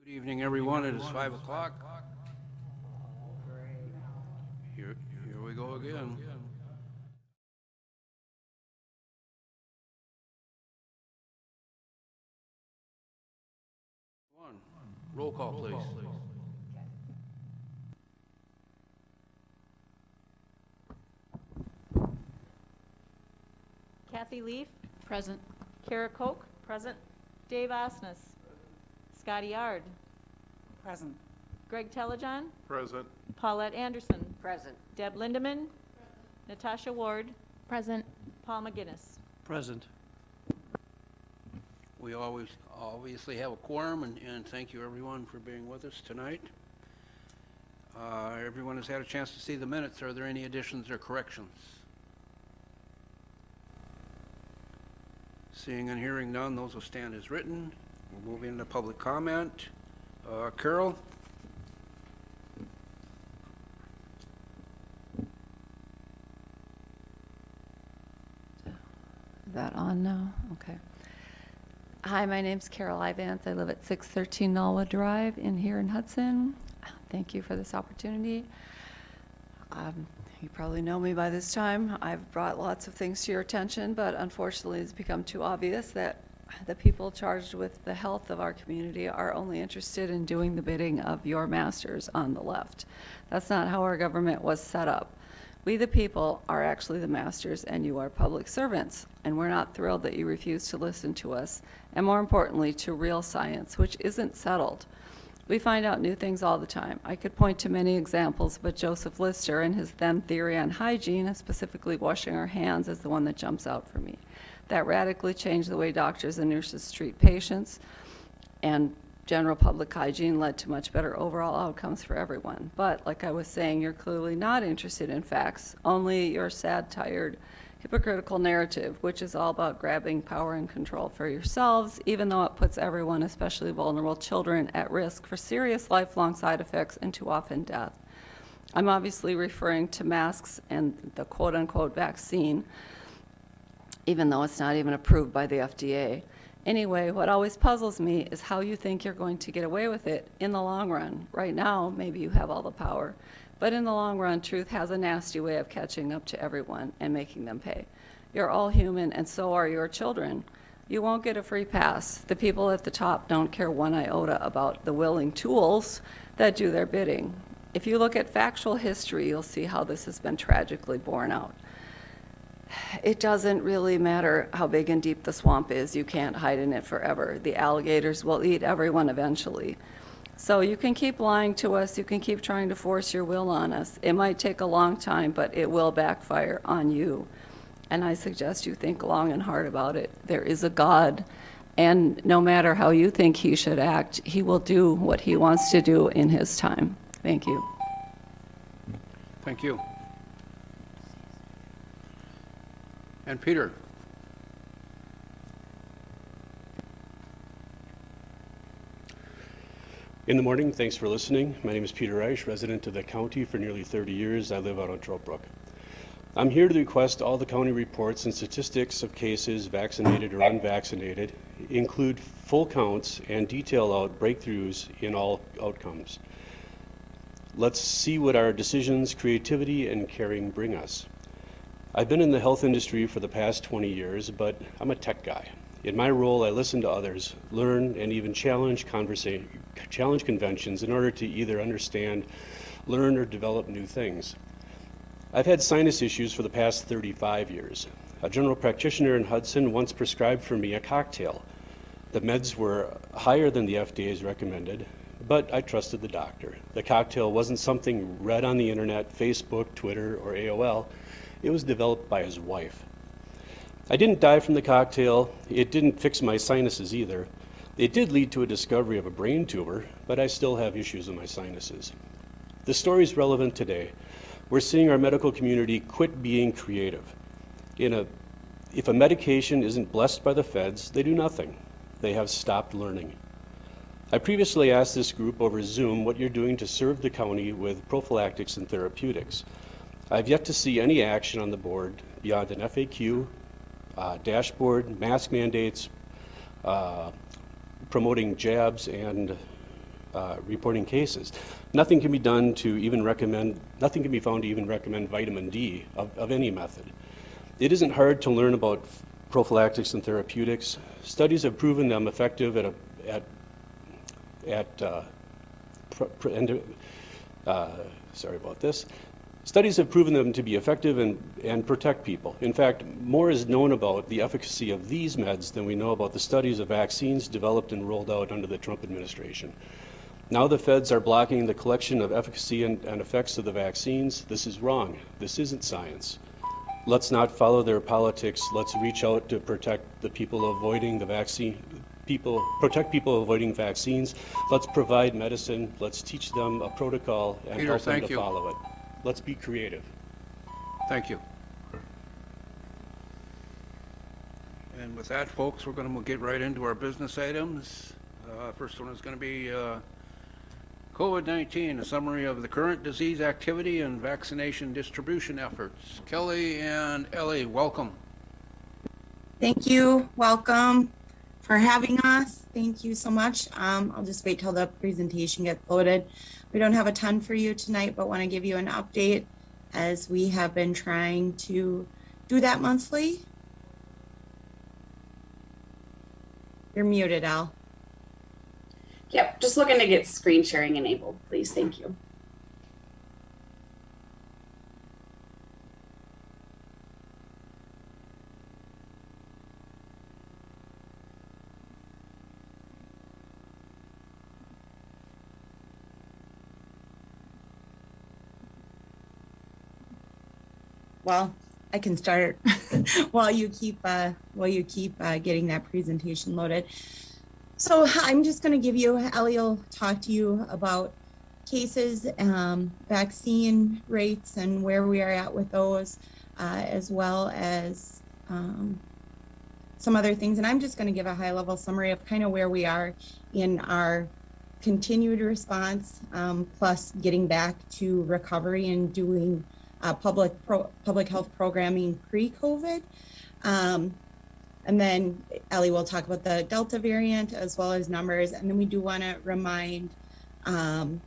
Good evening, everyone. It is 5 o'clock. Here we go again. One. Roll call, please. Kathy Leaf, Present. Kara Koch, present. Dave Osnes, Scotty Yard, Present. Greg Telejohn, Present. Paulette Anderson, Present. Deb Lindeman, Natasha Ward, Present. Paul McGinnis. Present. We always obviously have a quorum, and thank you, everyone, for being with us tonight. Everyone has had a chance to see the minutes. Are there any additions or corrections? Seeing and hearing none, those will stand as written. We'll move into public comment. Carol? Is that on now? Okay. Hi, my name's Carol Ivance. I live at 613 Norwood Drive here in Hudson. Thank you for this opportunity. You probably know me by this time. I've brought lots of things to your attention, but unfortunately it's become too obvious that the people charged with the health of our community are only interested in doing the bidding of your masters on the left. That's not how our government was set up. We, the people, are actually the masters, and you are public servants, and we're not thrilled that you refuse to listen to us, and more importantly, to real science, which isn't settled. We find out new things all the time. I could point to many examples, but Joseph Lister and his then theory on hygiene, and specifically washing our hands, is the one that jumps out for me. That radically changed the way doctors and nurses treat patients, and general public hygiene led to much better overall outcomes for everyone. But like I was saying, you're clearly not interested in facts, only your sad, tired, hypocritical narrative, which is all about grabbing power and control for yourselves, even though it puts everyone, especially vulnerable children, at risk for serious lifelong side effects and too often death. I'm obviously referring to masks and the quote-unquote vaccine, even though it's not even approved by the FDA. Anyway, what always puzzles me is how you think you're going to get away with it in the long run. Right now, maybe you have all the power, but in the long run, truth has a nasty way of catching up to everyone and making them pay. You're all human, and so are your children. You won't get a free pass. The people at the top don't care one iota about the willing tools that do their bidding. If you look at factual history, you'll see how this has been tragically borne out. It doesn't really matter how big and deep the swamp is. You can't hide in it forever. The alligators will eat everyone eventually. So you can keep lying to us. You can keep trying to force your will on us. It might take a long time, but it will backfire on you. And I suggest you think long and hard about it. There is a God, and no matter how you think he should act, he will do what he wants to do in his time. Thank you. Thank you. And Peter? In the morning, thanks for listening. My name is Peter Reich, resident of the county for nearly 30 years. I live out on Trout Brook. I'm here to request all the county reports and statistics of cases, vaccinated or unvaccinated, include full counts and detail out breakthroughs in all outcomes. Let's see what our decisions, creativity, and caring bring us. I've been in the health industry for the past 20 years, but I'm a tech guy. In my role, I listen to others, learn, and even challenge conventions in order to either understand, learn, or develop new things. I've had sinus issues for the past 35 years. A general practitioner in Hudson once prescribed for me a cocktail. The meds were higher than the FDA's recommended, but I trusted the doctor. The cocktail wasn't something read on the internet, Facebook, Twitter, or AOL. It was developed by his wife. I didn't die from the cocktail. It didn't fix my sinuses either. It did lead to a discovery of a brain tumor, but I still have issues with my sinuses. The story is relevant today. We're seeing our medical community quit being creative. If a medication isn't blessed by the feds, they do nothing. They have stopped learning. I previously asked this group over Zoom what you're doing to serve the county with prophylactics and therapeutics. I've yet to see any action on the board beyond an FAQ, dashboard, mask mandates, promoting jabs, and reporting cases. Nothing can be done to even recommend, nothing can be found to even recommend vitamin D of any method. It isn't hard to learn about prophylactics and therapeutics. Studies have proven them effective sorry about this. Studies have proven them to be effective and protect people. In fact, more is known about the efficacy of these meds than we know about the studies of vaccines developed and rolled out under the Trump administration. Now the feds are blocking the collection of efficacy and effects of the vaccines. This is wrong. This isn't science. Let's not follow their politics. Let's reach out to protect the people avoiding the vaccine. Protect people avoiding vaccines. Let's provide medicine. Let's teach them a protocol and Peter, help them thank to you. follow it. Let's be creative. Thank you. And with that, folks, we're going to get right into our business items. First one is going to be COVID-19, a summary of the current disease activity and vaccination distribution efforts. Kelly and Ellie, welcome. Thank you. Welcome for having us. Thank you so much. I'll just wait till the presentation gets loaded. We don't have a ton for you tonight, but want to give you an update as we have been trying to do that monthly. You're muted, Al. Yep, just looking to get screen sharing enabled, please. Thank you. Well, I can start while you keep getting that presentation loaded. So I'm just going to give you, Ellie will talk to you about cases, vaccine rates, and where we are at with those, as well as some other things. And I'm just going to give a high-level summary of kind of where we are in our continued response, plus getting back to recovery and doing public health programming pre-COVID. And then Ellie will talk about the Delta variant as well as numbers. And then we do want to remind the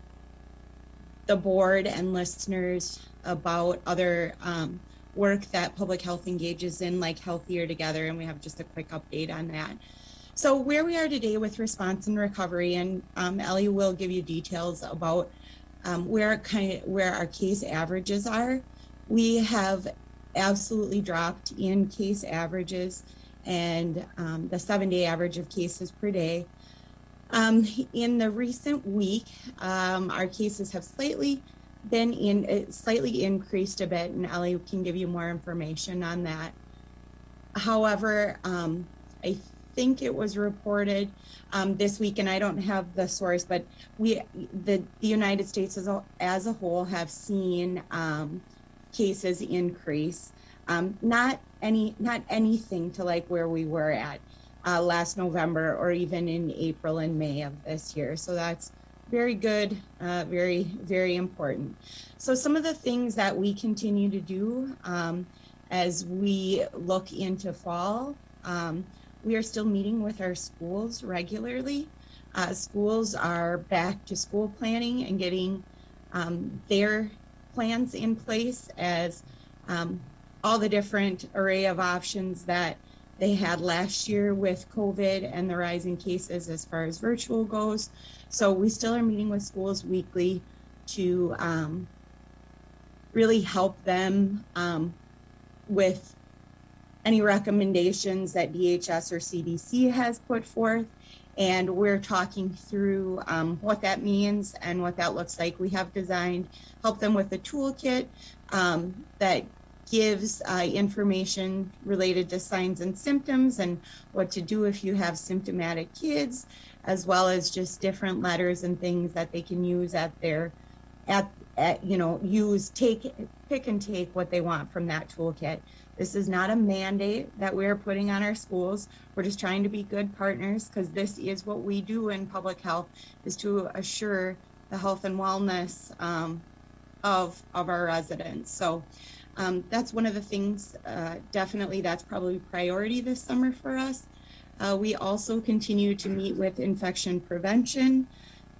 board and listeners about other work that public health engages in, like Healthier Together. And we have just a quick update on that. So where we are today with response and recovery, and Ellie will give you details about where our case averages are. We have absolutely dropped in case averages and the 7-day average of cases per day. In the recent week, our cases have slightly increased a bit, and Ellie can give you more information on that. However, I think it was reported this week, and I don't have the source, but the United States as a whole have seen cases increase. Not anything to like where we were at last November or even in April and May of this year. So that's very good, very, very important. So some of the things that we continue to do as we look into fall, we are still meeting with our schools regularly. Schools are back to school planning and getting their plans in place as all the different array of options that they had last year with COVID and the rise in cases as far as virtual goes. So we still are meeting with schools weekly to really help them with any recommendations that DHS or CDC has put forth. And we're talking through what that means and what that looks like. We have designed, help them with a toolkit that gives information related to signs and symptoms and what to do if you have symptomatic kids, as well as just different letters and things that they can use pick and take what they want from that toolkit. This is not a mandate that we're putting on our schools. We're just trying to be good partners, because this is what we do in public health, is to assure the health and wellness of our residents. So that's one of the things, definitely that's probably priority this summer for us. We also continue to meet with infection prevention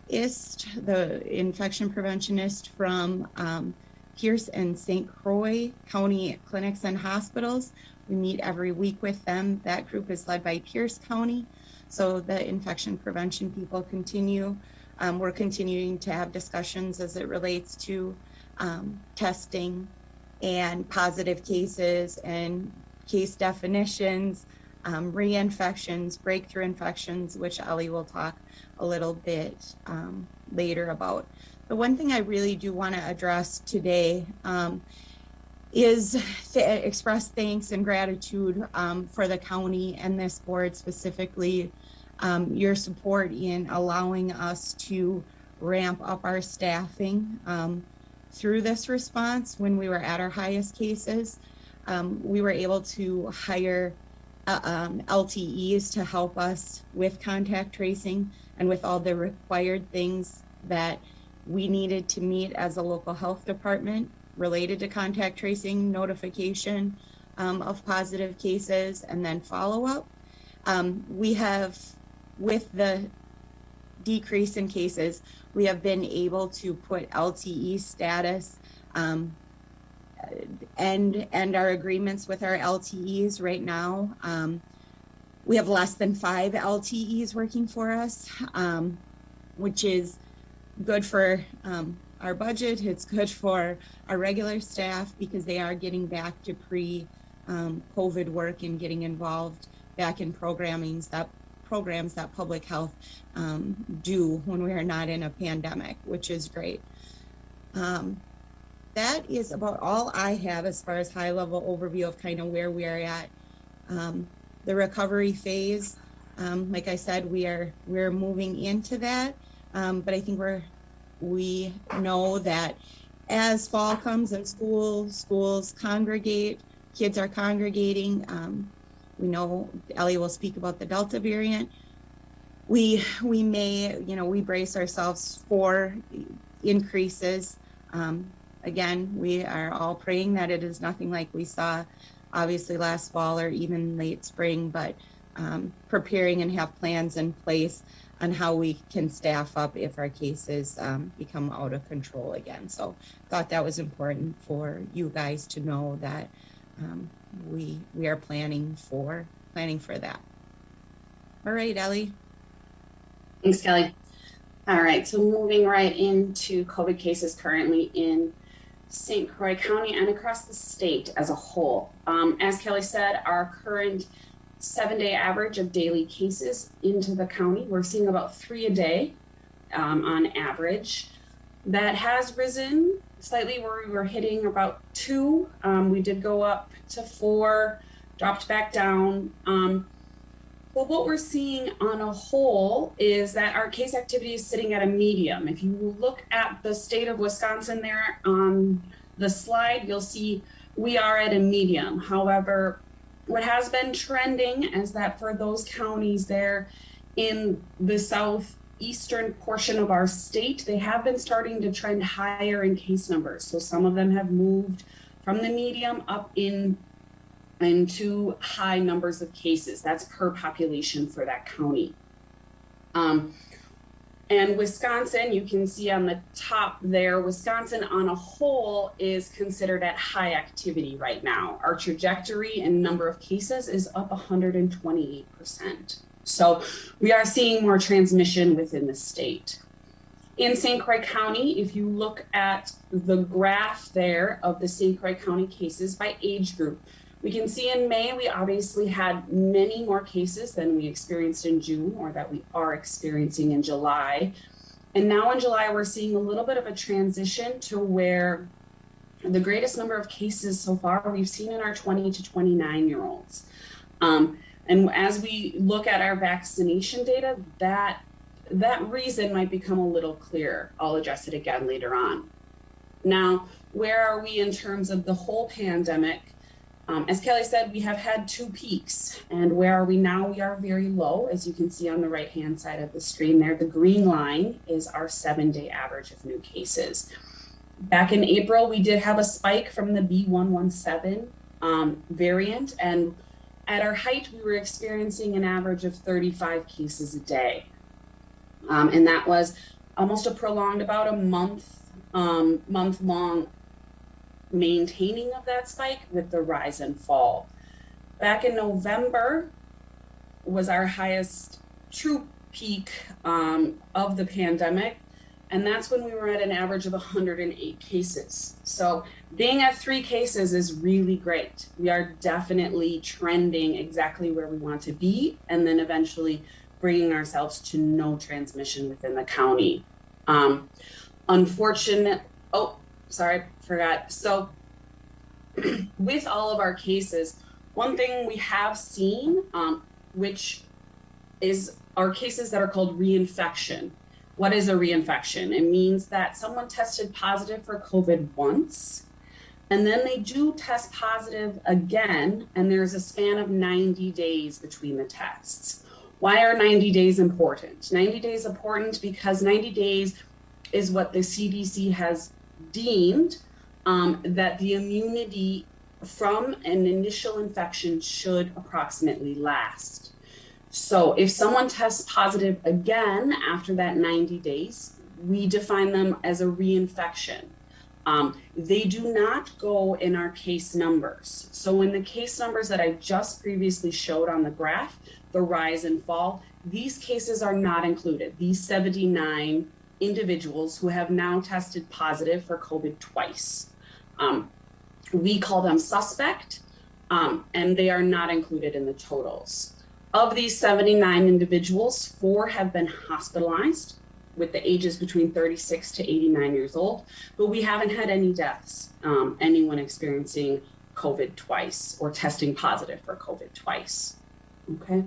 the infection preventionist from Pierce and St. Croix County Clinics and Hospitals. We meet every week with them. That group is led by Pierce County. So the infection prevention people continue. We're continuing to have discussions as it relates to testing and positive cases and case definitions, reinfections, breakthrough infections, which Ellie will talk a little bit later about. The one thing I really do want to address today is to express thanks and gratitude for the county and this board specifically, your support in allowing us to ramp up our staffing through this response. When we were at our highest cases, we were able to hire LTEs to help us with contact tracing and with all the required things that we needed to meet as a local health department related to contact tracing, notification of positive cases, and then follow-up. We have, with the decrease in cases, we have been able to put LTE status and our agreements with our LTEs right now. We have less than 5 LTEs working for us, which is good for our budget. It's good for our regular staff because they are getting back to pre-COVID work and getting involved back in programs that public health do when we are not in a pandemic, which is great. That is about all I have as far as high-level overview of kind of where we are at. The recovery phase, like I said, we're moving into that, but I think we know that as fall comes and schools congregate, kids are congregating. We know Ellie will speak about the Delta variant. We may, we brace ourselves for increases. Again, we are all praying that it is nothing like we saw obviously last fall or even late spring, but preparing and have plans in place on how we can staff up if our cases become out of control again. So thought that was important for you guys to know that we are planning for that. All right, Ellie. Thanks, Kelly. All right, so moving right into COVID cases currently in St. Croix County and across the state as a whole. As Kelly said, our current 7-day average of daily cases into the county, we're seeing about 3 a day on average. That has risen slightly where we were hitting about 2. We did go up to 4, dropped back down. But what we're seeing on a whole is that our case activity is sitting at a medium. If you look at the state of Wisconsin there on the slide, you'll see we are at a medium. However, what has been trending is that for those counties there in the southeastern portion of our state, they have been starting to trend higher in case numbers. So some of them have moved from the medium up into high numbers of cases. That's per population for that county. And Wisconsin, you can see on the top there, Wisconsin on a whole is considered at high activity right now. Our trajectory and number of cases is up 128%. So we are seeing more transmission within the state. In St. Croix County, if you look at the graph there of the St. Croix County cases by age group, we can see in May, we obviously had many more cases than we experienced in June or that we are experiencing in July. And now in July, we're seeing a little bit of a transition to where the greatest number of cases so far we've seen in our 20 to 29-year-olds. And as we look at our vaccination data, that reason might become a little clearer. I'll address it again later on. Now, where are we in terms of the whole pandemic? As Kelly said, we have had 2 peaks. And where are we now? We are very low, as you can see on the right-hand side of the screen there. The green line is our 7-day average of new cases. Back in April, we did have a spike from the B117 variant. And at our height, we were experiencing an average of 35 cases a day. And that was almost a prolonged, about a month-long maintaining of that spike with the rise and fall. Back in November was our highest true peak of the pandemic, and that's when we were at an average of 108 cases. So being at 3 cases is really great. We are definitely trending exactly where we want to be, and then eventually bringing ourselves to no transmission within the county. So with all of our cases, one thing we have seen, which is our cases that are called reinfection. What is a reinfection? It means that someone tested positive for COVID once, and then they do test positive again, and there's a span of 90 days between the tests. Why are 90 days important? 90 days important because 90 days is what the CDC has deemed that the immunity from an initial infection should approximately last. So if someone tests positive again after that 90 days, we define them as a reinfection. They do not go in our case numbers. So in the case numbers that I just previously showed on the graph, the rise and fall, these cases are not included. These 79 individuals who have now tested positive for COVID twice. We call them suspect, and they are not included in the totals. Of these 79 individuals, 4 have been hospitalized with the ages between 36 to 89 years old, but we haven't had any deaths, anyone experiencing COVID twice or testing positive for COVID twice, okay?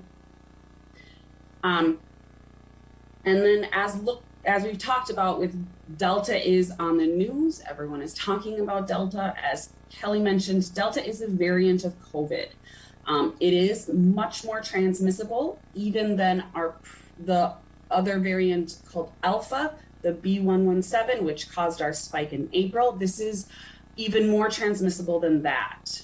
And then as we've talked about with Delta is on the news, everyone is talking about Delta. As Kelly mentioned, Delta is a variant of COVID. It is much more transmissible even than the other variant called Alpha, the B.1.1.7, which caused our spike in April. This is even more transmissible than that.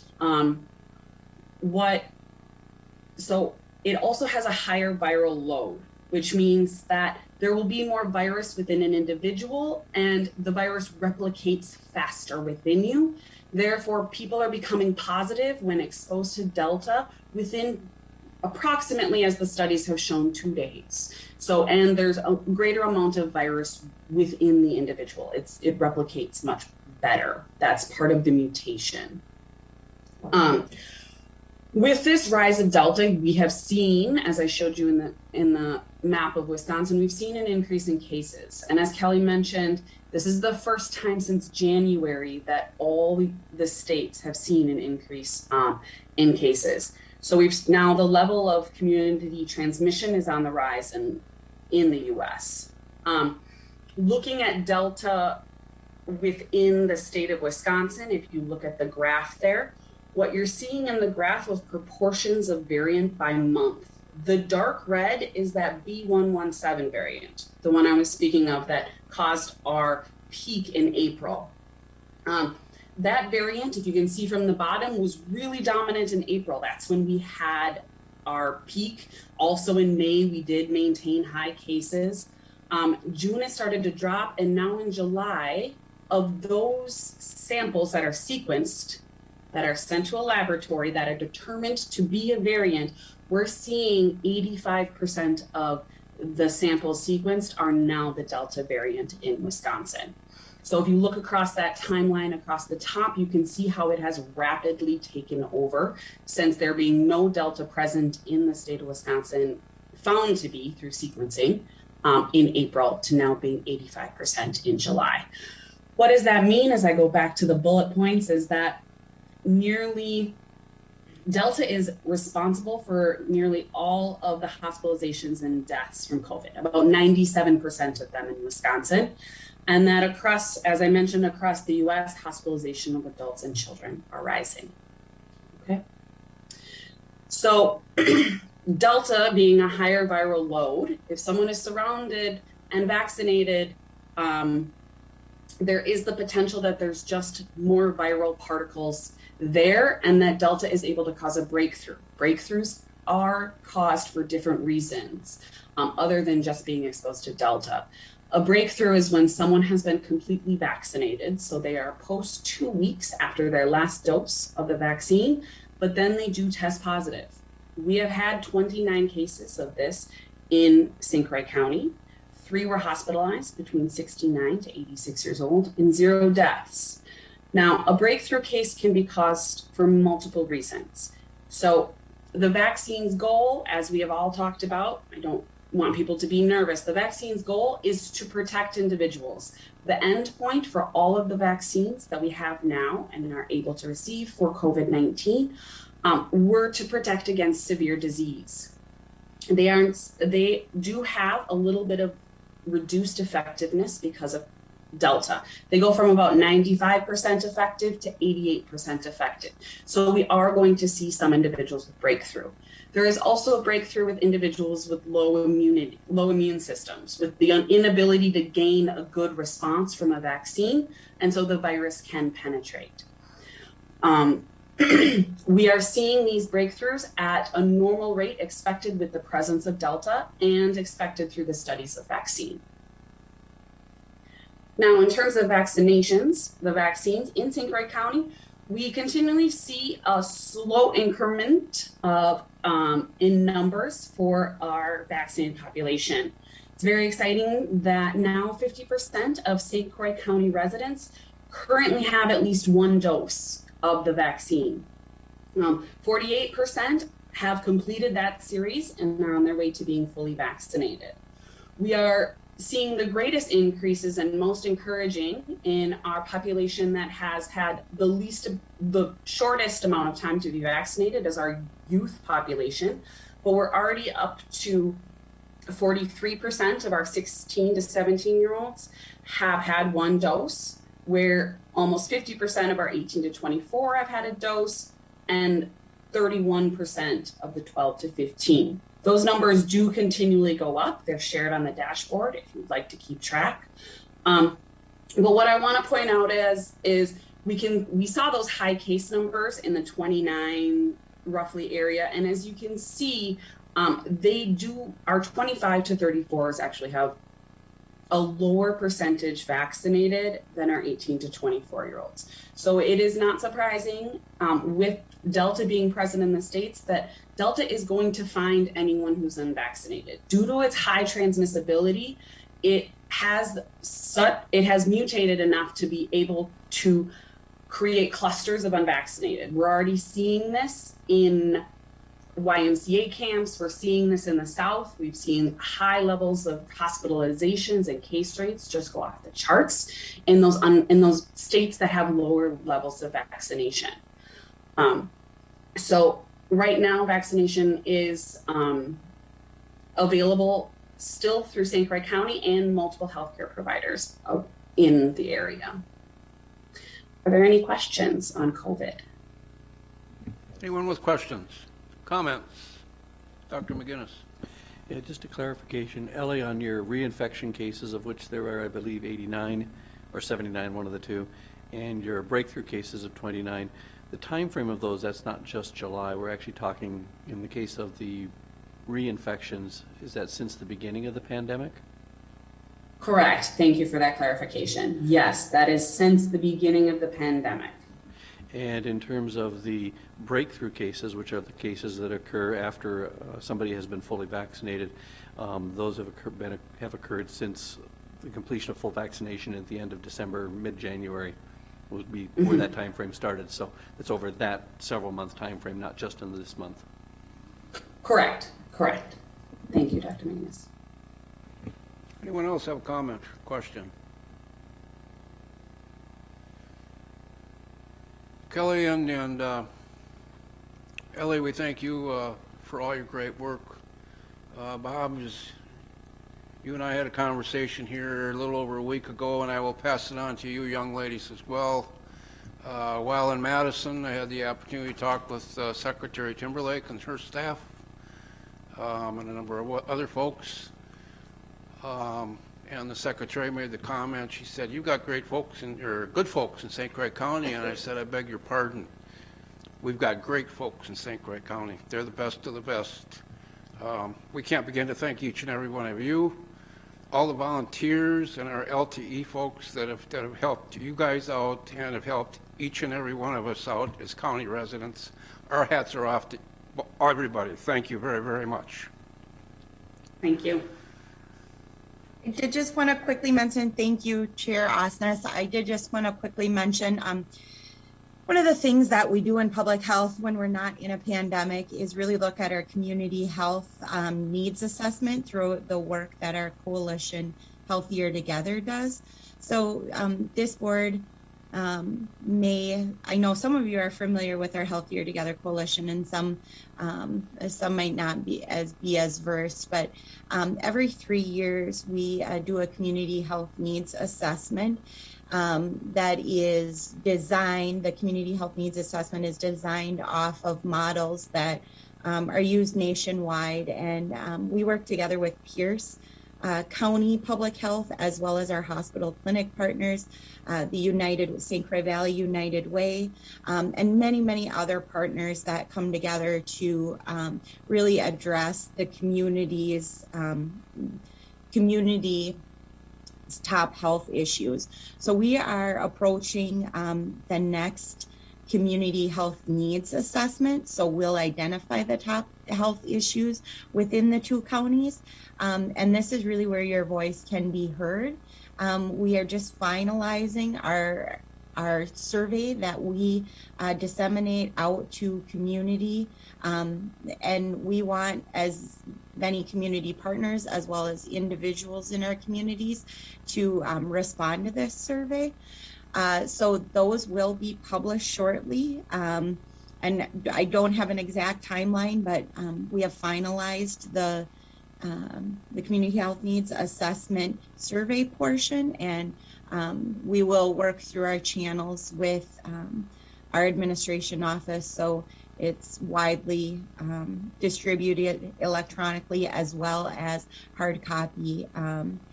So it also has a higher viral load, which means that there will be more virus within an individual and the virus replicates faster within you. Therefore, people are becoming positive when exposed to Delta within approximately, as the studies have shown, 2 days. So, and there's a greater amount of virus within the individual. It replicates much better. That's part of the mutation. With this rise of Delta, we have seen, as I showed you in the map of Wisconsin, we've seen an increase in cases. And as Kelly mentioned, this is the first time since January that all the states have seen an increase in cases. So now the level of community transmission is on the rise in the US. Looking at Delta within the state of Wisconsin, if you look at the graph there, what you're seeing in the graph was proportions of variant by month. The dark red is that B.1.1.7 variant, the one I was speaking of that caused our peak in April. That variant, if you can see from the bottom, was really dominant in April. That's when we had our peak. Also in May, we did maintain high cases. June, it started to drop, and now in July, of those samples that are sequenced, that are sent to a laboratory, that are determined to be a variant, we're seeing 85% of the samples sequenced are now the Delta variant in Wisconsin. So if you look across that timeline across the top, you can see how it has rapidly taken over since there being no Delta present in the state of Wisconsin, found to be through sequencing in April, to now being 85% in July. What does that mean, as I go back to the bullet points, is that Delta is responsible for nearly all of the hospitalizations and deaths from COVID, about 97% of them in Wisconsin. And that across, as I mentioned, across the US, hospitalization of adults and children are rising. Okay. So Delta being a higher viral load, if someone is surrounded and vaccinated, there is the potential that there's just more viral particles there and that Delta is able to cause a breakthrough. Breakthroughs are caused for different reasons other than just being exposed to Delta. A breakthrough is when someone has been completely vaccinated, so they are post 2 weeks after their last dose of the vaccine, but then they do test positive. We have had 29 cases of this in St. Croix County. 3 were hospitalized between 69 to 86 years old and 0 deaths. Now, a breakthrough case can be caused for multiple reasons. So the vaccine's goal, as we have all talked about, I don't want people to be nervous. The vaccine's goal is to protect individuals. The end point for all of the vaccines that we have now and are able to receive for COVID-19 were to protect against severe disease. They do have a little bit of reduced effectiveness because of Delta. They go from about 95% effective to 88% effective. So we are going to see some individuals with breakthrough. There is also a breakthrough with individuals with low immune systems, with the inability to gain a good response from a vaccine, and so the virus can penetrate. We are seeing these breakthroughs at a normal rate expected with the presence of Delta and expected through the studies of vaccine. Now, in terms of vaccinations, the vaccines in St. Croix County, we continually see a slow increment of in numbers for our vaccinated population. It's very exciting that now 50% of St. Croix County residents currently have at least 1 dose of the vaccine. 48% have completed that series and are on their way to being fully vaccinated. We are seeing the greatest increases and most encouraging in our population that has had the shortest amount of time to be vaccinated as our youth population, but we're already up to 43% of our 16 to 17-year-olds have had 1 dose, where almost 50% of our 18 to 24 have had a dose, and 31% of the 12 to 15. Those numbers do continually go up. They're shared on the dashboard if you'd like to keep track. But what I want to point out is we saw those high case numbers in the 29 roughly area, and as you can see, our 25 to 34s actually have a lower percentage vaccinated than our 18 to 24-year-olds. So it is not surprising with Delta being present in the States that Delta is going to find anyone who's unvaccinated. Due to its high transmissibility, it has mutated enough to be able to create clusters of unvaccinated. We're already seeing this in YMCA camps. We're seeing this in the South. We've seen high levels of hospitalizations and case rates just go off the charts in those states that have lower levels of vaccination. So right now, vaccination is available still through St. Croix County and multiple healthcare providers in the area. Are there any questions on COVID? Anyone with questions, comments? Dr. McGinnis. Yeah, just a clarification. Ellie, on your reinfection cases, of which there are, I believe, 89 or 79, one of the two, and your breakthrough cases of 29, the time frame of those, that's not just July. We're actually talking, in the case of the reinfections, is that since the beginning of the pandemic? Correct. Thank you for that clarification. Yes, that is since the beginning of the pandemic. And in terms of the breakthrough cases, which are the cases that occur after somebody has been fully vaccinated, those have occurred since the completion of full vaccination at the end of December, mid-January would be where that time frame started. So it's over that several month time frame, not just in this month. Correct. Thank you, Dr. McGinnis. Anyone else have a comment or question? Kelly and Ellie, we thank you for all your great work. Bob, you and I had a conversation here a little over a week ago, and I will pass it on to you young ladies as well. While in Madison, I had the opportunity to talk with Secretary Timberlake and her staff and a number of other folks. And the secretary made the comment, she said, "You've got great folks or good folks in St. Croix County," and I said, "I beg your pardon. We've got great folks in St. Croix County. They're the best of the best." We can't begin to thank each and every one of you, all the volunteers and our LTE folks that have helped you guys out and have helped each and every one of us out as county residents. Our hats are off to everybody. Thank you very, very much. Thank you. I did just want to quickly mention, thank you, Chair Osnes. I did just want to quickly mention, one of the things that we do in public health when we're not in a pandemic is really look at our community health needs assessment through the work that our coalition Healthier Together does. So this board I know some of you are familiar with our Healthier Together coalition, and some might not be as versed, but every 3 years we do a community health needs assessment that is designed. The community health needs assessment is designed off of models that are used nationwide, and we work together with Pierce County Public Health, as well as our hospital clinic partners, the St. Croix Valley United Way, and many, many other partners that come together to really address the community's top health issues. So we are approaching the next community health needs assessment. So we'll identify the top health issues within the 2 counties. And this is really where your voice can be heard. We are just finalizing our survey that we disseminate out to community. And we want as many community partners as well as individuals in our communities to respond to this survey. So those will be published shortly. And I don't have an exact timeline, but we have finalized the community health needs assessment survey portion, and we will work through our channels with our administration office. So it's widely distributed electronically as well as hard copy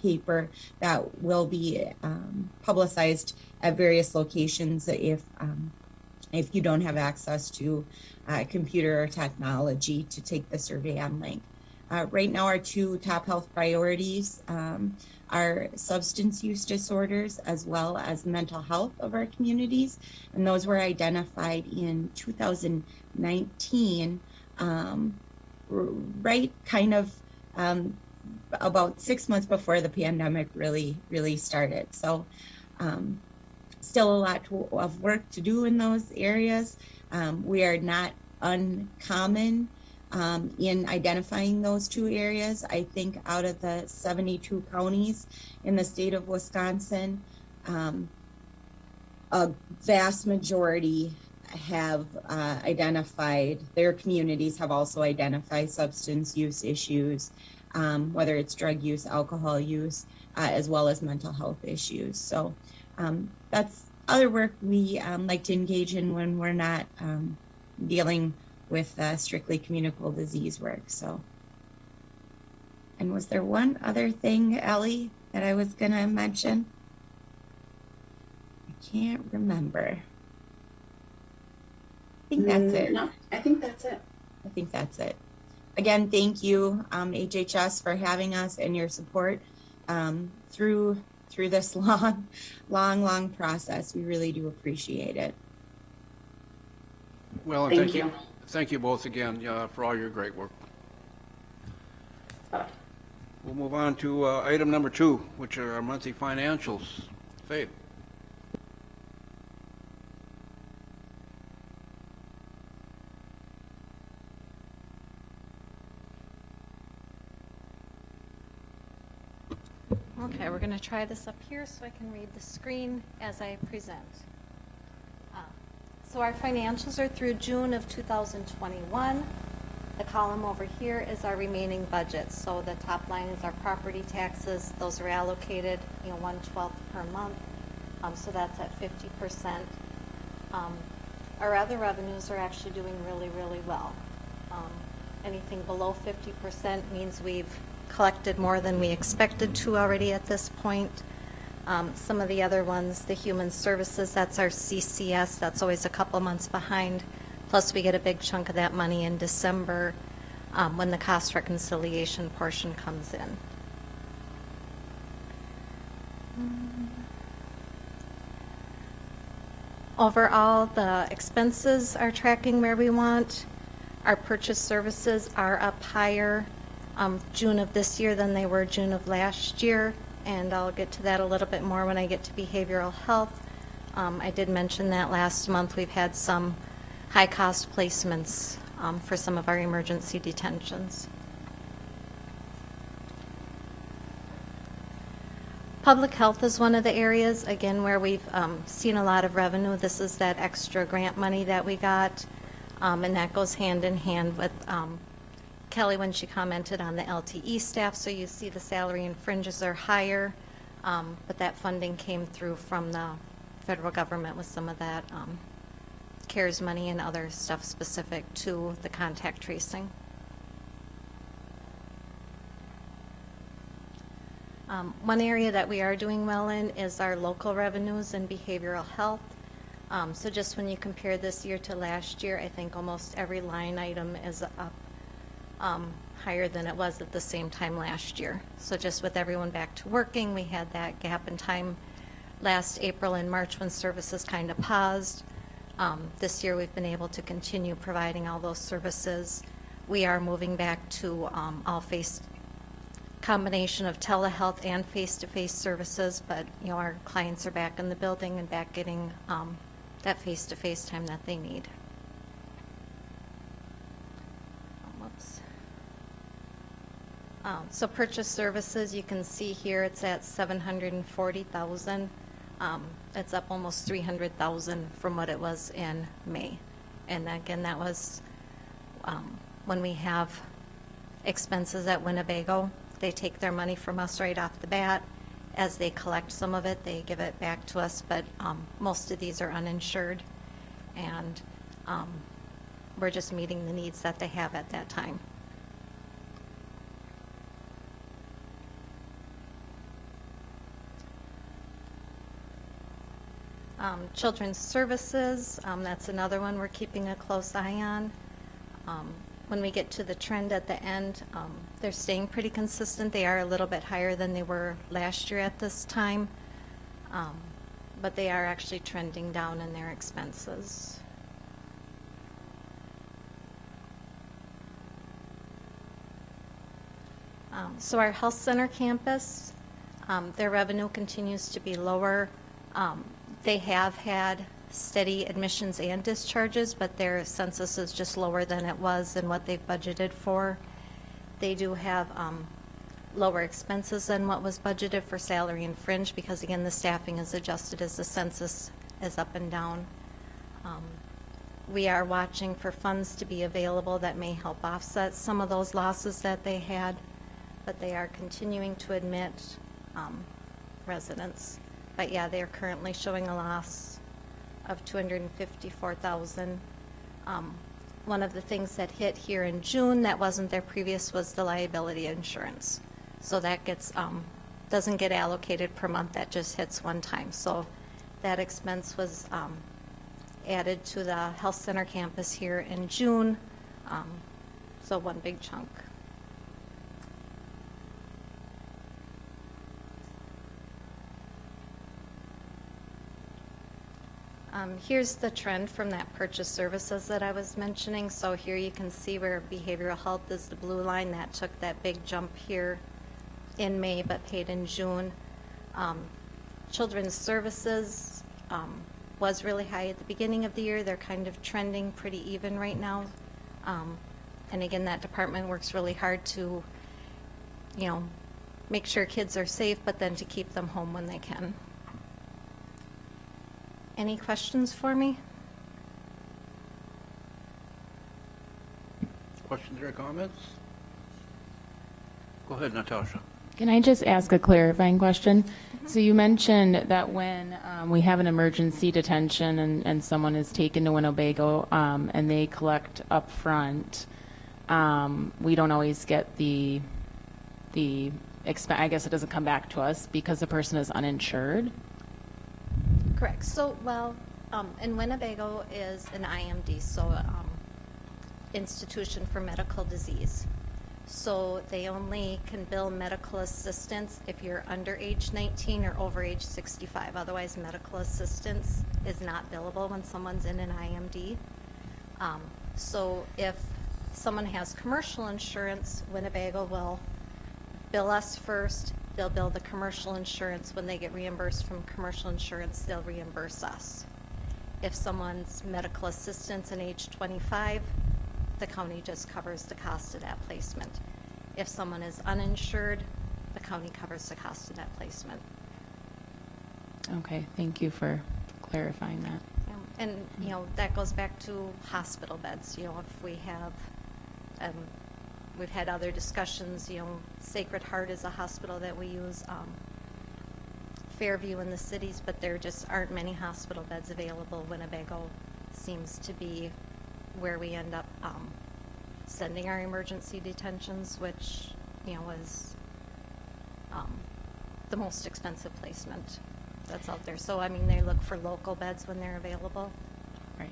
paper that will be publicized at various locations if you don't have access to computer or technology to take the survey on link. Right now, our 2 top health priorities are substance use disorders as well as mental health of our communities. And those were identified in 2019, right kind of about 6 months before the pandemic really started. So still a lot of work to do in those areas. We are not uncommon in identifying those 2 areas. I think out of the 72 counties in the state of Wisconsin, a vast majority have identified, their communities have also identified substance use issues, whether it's drug use, alcohol use, as well as mental health issues. So that's other work we like to engage in when we're not dealing with strictly communicable disease work. So, and was there one other thing, Ellie, that I was gonna mention? I can't remember. I think that's it. No, I think that's it. I think that's it. Again, thank you, HHS, for having us and your support through this long process. We really do appreciate it. Well, and Thank you. Thank you both again for all your great work. We'll move on to item number 2, which are our monthly financials. Faith. Okay, we're going to try this up here so I can read the screen as I present. So our financials are through June of 2021. The column over here is our remaining budget. So the top line is our property taxes. Those are allocated, 1/12 per month. So that's at 50%. Our other revenues are actually doing really well. Anything below 50% means we've collected more than we expected to already at this point. Some of the other ones, the human services, that's our CCS, that's always a couple months behind. Plus we get a big chunk of that money in December when the cost reconciliation portion comes in. Overall, the expenses are tracking where we want. Our purchase services are up higher June of this year than they were June of last year, and I'll get to that a little bit more when I get to behavioral health. I did mention that last month we've had some high-cost placements for some of our emergency detentions. Public health is one of the areas, again, where we've seen a lot of revenue. This is that extra grant money that we got, and that goes hand in hand with Kelly when she commented on the LTE staff. So you see the salary and fringes are higher, but that funding came through from the federal government with some of that CARES money and other stuff specific to the contact tracing. One area that we are doing well in is our local revenues and behavioral health. So just when you compare this year to last year, I think almost every line item is up higher than it was at the same time last year. So just with everyone back to working, we had that gap in time last April and March when services kind of paused. This year we've been able to continue providing all those services. We are moving back to all combination of telehealth and face-to-face services, but our clients are back in the building and back getting that face-to-face time that they need. Whoops. So purchase services, you can see here it's at $740,000. It's up almost $300,000 from what it was in May. And again, that was when we have expenses at Winnebago. They take their money from us right off the bat. As they collect some of it, they give it back to us, but most of these are uninsured, and we're just meeting the needs that they have at that time. Children's services, that's another one we're keeping a close eye on. When we get to the trend at the end, they're staying pretty consistent. They are a little bit higher than they were last year at this time, but they are actually trending down in their expenses. So our health center campus, their revenue continues to be lower. They have had steady admissions and discharges, but their census is just lower than it was and what they've budgeted for. They do have lower expenses than what was budgeted for salary and fringe because, again, the staffing is adjusted as the census is up and down. We are watching for funds to be available that may help offset some of those losses that they had, but they are continuing to admit residents. But yeah, they are currently showing a loss of $254,000. One of the things that hit here in June that wasn't there previous was the liability insurance. So that gets doesn't get allocated per month, that just hits one time. So that expense was added to the health center campus here in June. So one big chunk. Here's the trend from that purchase services that I was mentioning. So here you can see where behavioral health is the blue line. That took that big jump here in May but paid in June. Children's services was really high at the beginning of the year. They're kind of trending pretty even right now. And again, that department works really hard to, make sure kids are safe, but then to keep them home when they can. Any questions for me? Questions or comments? Go ahead, Natasha. Can I just ask a clarifying question? So you mentioned that when we have an emergency detention and someone is taken to Winnebago and they collect up front, we don't always get the expense. I guess it doesn't come back to us because the person is uninsured. Correct. So, and Winnebago is an IMD, so Institution for Medical Disease. So they only can bill medical assistance if you're under age 19 or over age 65. Otherwise, medical assistance is not billable when someone's in an IMD. So if someone has commercial insurance, Winnebago will bill us first. They'll bill the commercial insurance. When they get reimbursed from commercial insurance, they'll reimburse us. If someone's medical assistance in age 25, the county just covers the cost of that placement. If someone is uninsured, the county covers the cost of that placement. Okay, thank you for clarifying that. And, you know, that goes back to hospital beds. You know, if we have, we've had other discussions, you know, Sacred Heart is a hospital that we use, Fairview in the cities, but there just aren't many hospital beds available. Winnebago seems to be where we end up sending our emergency detentions, which, you know, is the most expensive placement that's out there. So, I mean, they look for local beds when they're available. Right.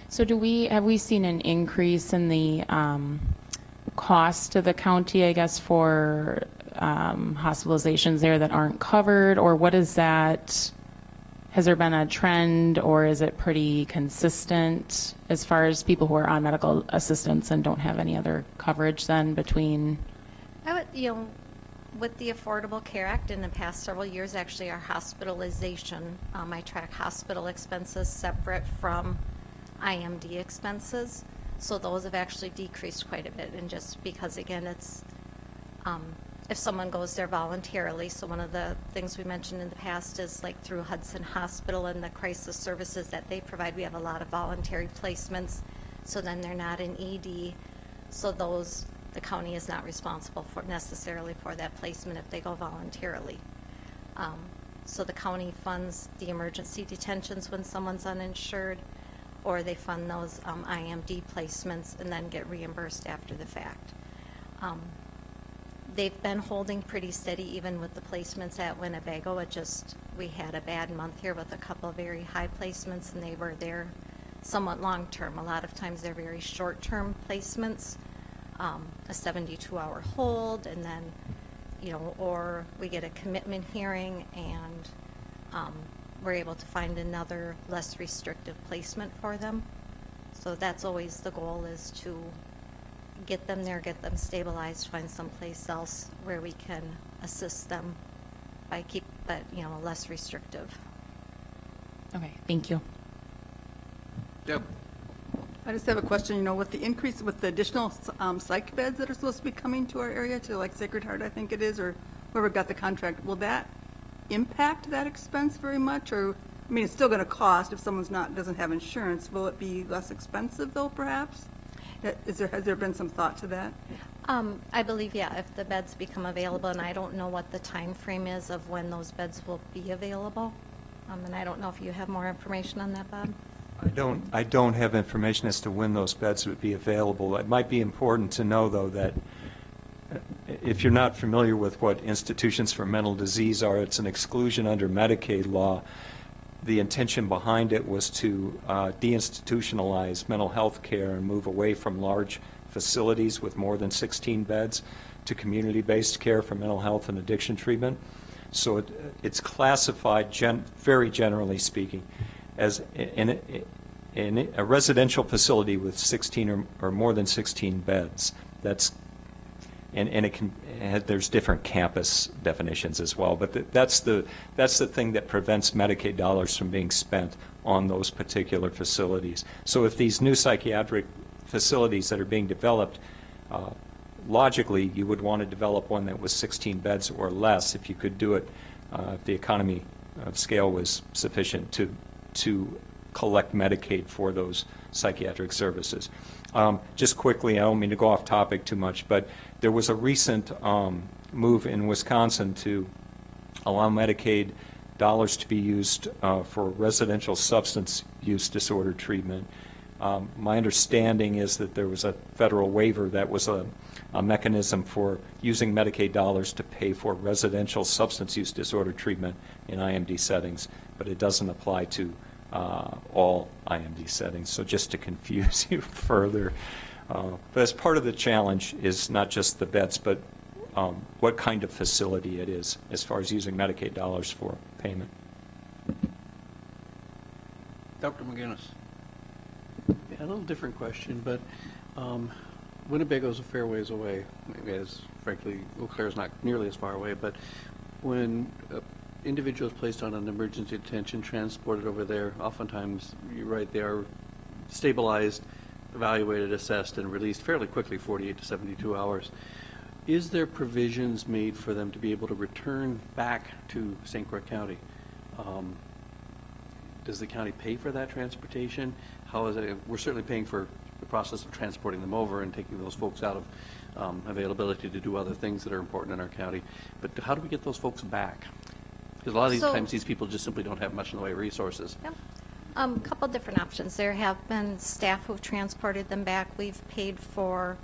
So have we seen an increase in the cost to the county, I guess, for hospitalizations there that aren't covered, or what is that? Has there been a trend, or is it pretty consistent as far as people who are on medical assistance and don't have any other coverage then between? I would, you know, with the Affordable Care Act in the past several years, actually our hospitalization, I track hospital expenses separate from IMD expenses. So those have actually decreased quite a bit. And just because, again, it's, if someone goes there voluntarily, so one of the things we mentioned in the past is like through Hudson Hospital and the crisis services that they provide, we have a lot of voluntary placements. So then they're not in ED. So those, the county is not responsible for necessarily for that placement if they go voluntarily. So the county funds the emergency detentions when someone's uninsured, or they fund those IMD placements and then get reimbursed after the fact. They've been holding pretty steady even with the placements at Winnebago. It just, we had a bad month here with a couple of very high placements, and they were there somewhat long-term. A lot of times they're very short-term placements, a 72-hour hold, and then, you know, or we get a commitment hearing and we're able to find another less restrictive placement for them. So that's always the goal, is to get them there, get them stabilized, find someplace else where we can assist them by but, you know, less restrictive. Okay, thank you. Deb? I just have a question, you know, with the increase, with the additional psych beds that are supposed to be coming to our area, to like Sacred Heart, I think it is, or whoever got the contract, will that impact that expense very much? Or, I mean, it's still going to cost if someone's doesn't have insurance. Will it be less expensive though, perhaps? Has there been some thought to that? I believe, yeah, if the beds become available, and I don't know what the time frame is of when those beds will be available. And I don't know if you have more information on that, Bob? I don't have information as to when those beds would be available. It might be important to know, though, that if you're not familiar with what institutions for mental disease are, it's an exclusion under Medicaid law. The intention behind it was to deinstitutionalize mental health care and move away from large facilities with more than 16 beds to community-based care for mental health and addiction treatment. So it's classified, very generally speaking, as in a residential facility with 16 or more than 16 beds. That's and it can there's different campus definitions as well, but that's the thing that prevents Medicaid dollars from being spent on those particular facilities. So if these new psychiatric facilities that are being developed, logically you would want to develop one that was 16 beds or less if you could do it, if the economy of scale was sufficient to collect Medicaid for those psychiatric services. Just quickly, I don't mean to go off topic too much, but there was a recent move in Wisconsin to allow Medicaid dollars to be used for residential substance use disorder treatment. My understanding is that there was a federal waiver that was a mechanism for using Medicaid dollars to pay for residential substance use disorder treatment in IMD settings, but it doesn't apply to all IMD settings. So just to confuse you further, But as part of the challenge is not just the beds, but what kind of facility it is as far as using Medicaid dollars for payment. Dr. McGinnis. Yeah, a little different question, but Winnebago's a fair ways away, as frankly, Eau Claire is not nearly as far away, but when individuals placed on an emergency detention transported over there, oftentimes, you're right, they are stabilized, evaluated, assessed, and released fairly quickly, 48 to 72 hours. Is there provisions made for them to be able to return back to St. Croix County? Does the county pay for that transportation? How is it? We're certainly paying for the process of transporting them over and taking those folks out of availability to do other things that are important in our county. But how do we get those folks back? Because a lot of these times these people just simply don't have much in the way of resources. Yep. A couple different options. There have been staff who've transported them back. We've paid for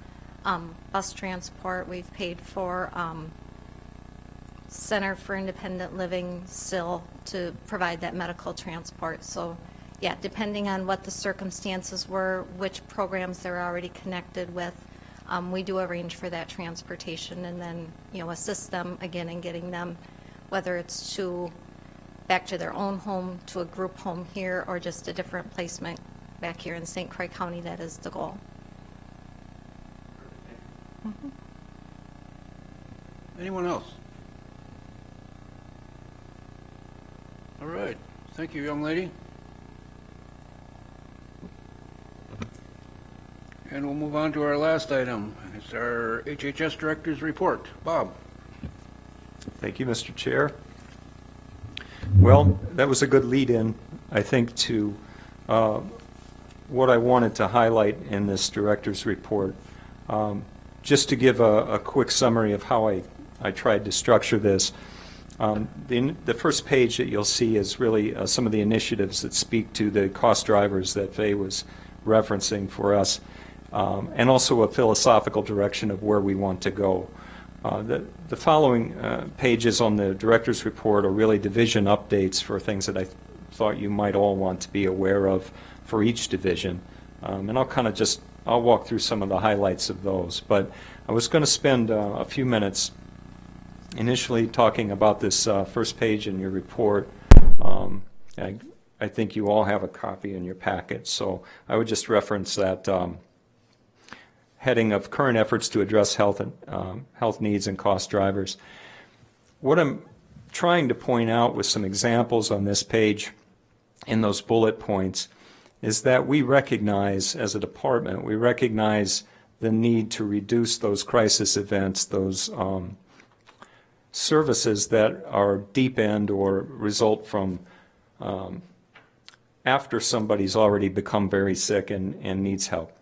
bus transport. We've paid for Center for Independent Living still to provide that medical transport. So, yeah, depending on what the circumstances were, which programs they're already connected with, we do arrange for that transportation and then, assist them again in getting them, whether it's back to their own home, to a group home here, or just a different placement back here in St. Croix County. That is the goal. Anyone else? All right. Thank you, young lady. And we'll move on to our last item. It's our HHS Director's Report. Bob. Thank you, Mr. Chair. Well, that was a good lead-in, I think, to what I wanted to highlight in this director's report. Just to give a quick summary of how I tried to structure this. The first page that you'll see is really some of the initiatives that speak to the cost drivers that Faye was referencing for us, and also a philosophical direction of where we want to go. The following pages on the director's report are really division updates for things that I thought you might all want to be aware of for each division. And I'll walk through some of the highlights of those. But I was going to spend a few minutes initially talking about this first page in your report. I think you all have a copy in your packet, so I would just reference that heading of current efforts to address health needs and cost drivers. What I'm trying to point out with some examples on this page in those bullet points is that we recognize, as a department, we recognize the need to reduce those crisis events, those services that are deep end or result from after somebody's already become very sick and needs help.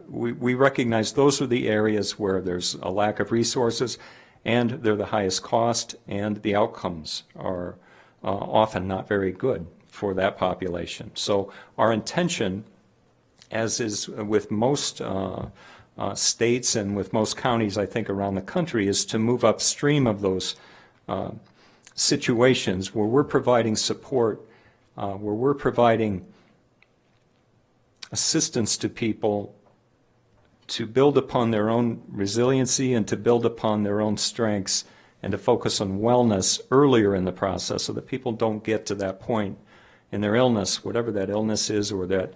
We recognize those are the areas where there's a lack of resources and they're the highest cost, and the outcomes are often not very good for that population. So our intention, as is with most states and with most counties, I think, around the country, is to move upstream of those situations where we're providing support, where we're providing assistance to people to build upon their own resiliency and to build upon their own strengths and to focus on wellness earlier in the process so that people don't get to that point in their illness, whatever that illness is or that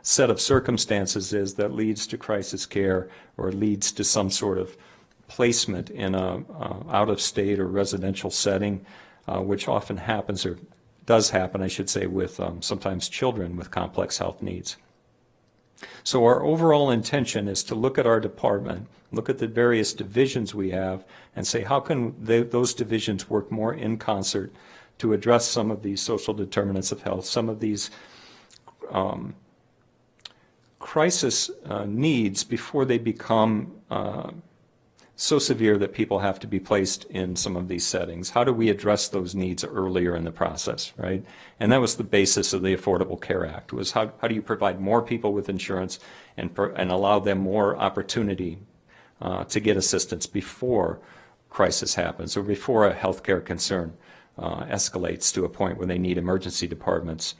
set of circumstances is that leads to crisis care or leads to some sort of placement in a out-of-state or residential setting, which often happens, or does happen, I should say, with sometimes children with complex health needs. So our overall intention is to look at our department, look at the various divisions we have, and say how can those divisions work more in concert to address some of these social determinants of health, some of these crisis needs before they become so severe that people have to be placed in some of these settings. How do we address those needs earlier in the process, right? And that was the basis of the Affordable Care Act, was how do you provide more people with insurance and allow them more opportunity to get assistance before crisis happens or before a healthcare concern escalates to a point where they need emergency departments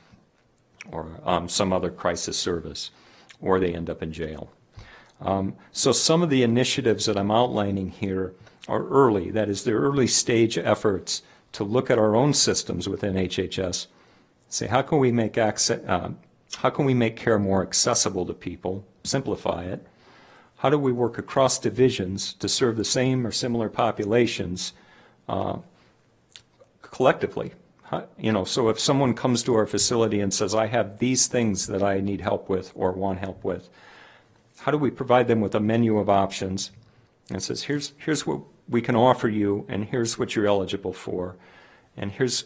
or some other crisis service, or they end up in jail. So some of the initiatives that I'm outlining here are early. That is, they're early stage efforts to look at our own systems within HHS. Say, how can we make care more accessible to people? Simplify it. How do we work across divisions to serve the same or similar populations collectively? So if someone comes to our facility and says, I have these things that I need help with or want help with, how do we provide them with a menu of options and says, here's what we can offer you, and here's what you're eligible for, and here's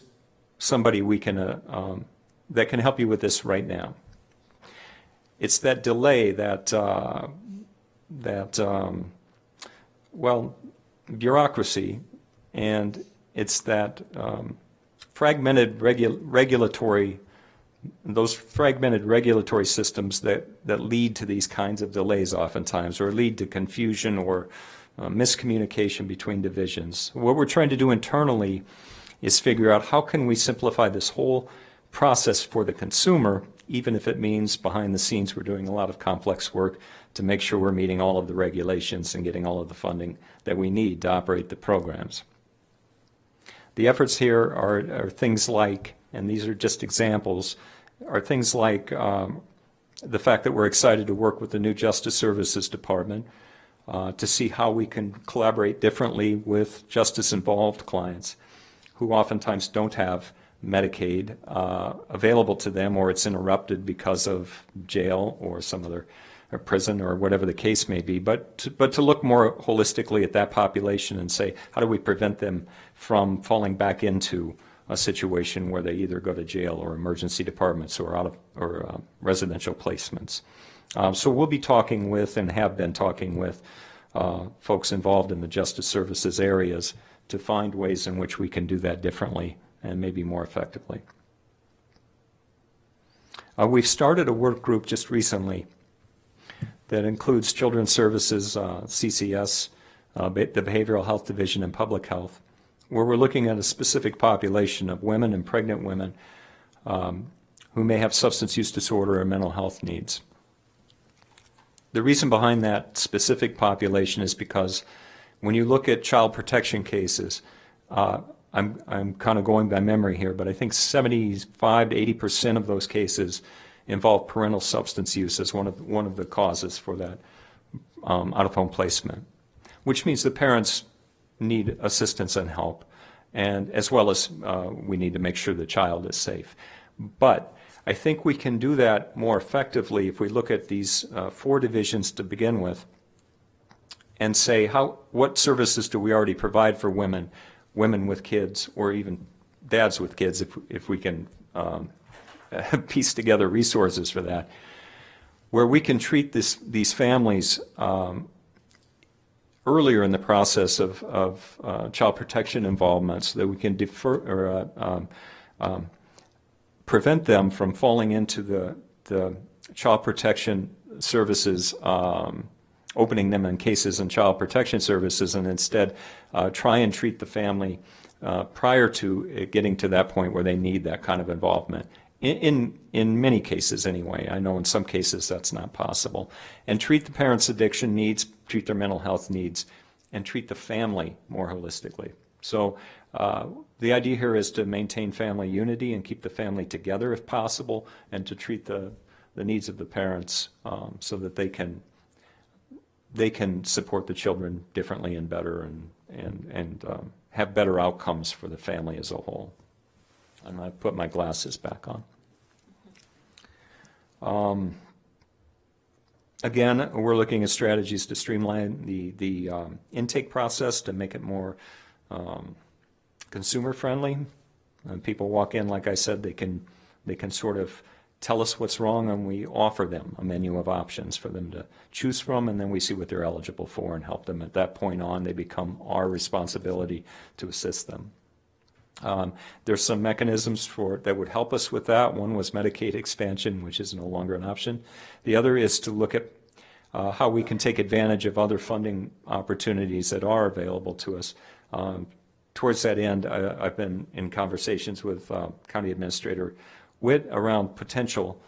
somebody we can that can help you with this right now. It's that delay, bureaucracy, and it's that fragmented regulatory systems that lead to these kinds of delays oftentimes, or lead to confusion or miscommunication between divisions. What we're trying to do internally is figure out how can we simplify this whole process for the consumer, even if it means behind the scenes we're doing a lot of complex work to make sure we're meeting all of the regulations and getting all of the funding that we need to operate the programs. The efforts here are things like, and these are just examples, are things like the fact that we're excited to work with the new Justice Services Department to see how we can collaborate differently with justice-involved clients who oftentimes don't have Medicaid available to them, or it's interrupted because of jail or some other or prison or whatever the case may be, but to look more holistically at that population and say, how do we prevent them from falling back into a situation where they either go to jail or emergency departments or residential placements. So we'll be talking with, and have been talking with, folks involved in the justice services areas to find ways in which we can do that differently and maybe more effectively. We've started a work group just recently that includes Children's Services, CCS, the Behavioral Health Division, and Public Health, where we're looking at a specific population of women and pregnant women who may have substance use disorder or mental health needs. The reason behind that specific population is because when you look at child protection cases, I'm kind of going by memory here, but I think 75 to 80% of those cases involve parental substance use as one of the causes for that out-of-home placement, which means the parents need assistance and help, and as well as we need to make sure the child is safe. But I think we can do that more effectively if we look at these 4 divisions to begin with and say, what services do we already provide for women with kids, or even dads with kids, if we can piece together resources for that, where we can treat these families earlier in the process of child protection involvement, so that we can defer or prevent them from falling into the child protection services, opening them in cases in child protection services, and instead try and treat the family prior to it getting to that point where they need that kind of involvement. In many cases anyway. I know in some cases that's not possible. And treat the parents' addiction needs, treat their mental health needs, and treat the family more holistically. So the idea here is to maintain family unity and keep the family together if possible, and to treat the needs of the parents so that they can support the children differently and better, and have better outcomes for the family as a whole. And I put my glasses back on. Again, we're looking at strategies to streamline the intake process to make it more consumer friendly. When people walk in, like I said, they can sort of tell us what's wrong, and we offer them a menu of options for them to choose from, and then we see what they're eligible for and help them. At that point on, they become our responsibility to assist them. There's some mechanisms that would help us with that. One was Medicaid expansion, which is no longer an option. The other is to look at how we can take advantage of other funding opportunities that are available to us. Towards that end, I've been in conversations with County Administrator Witt around potential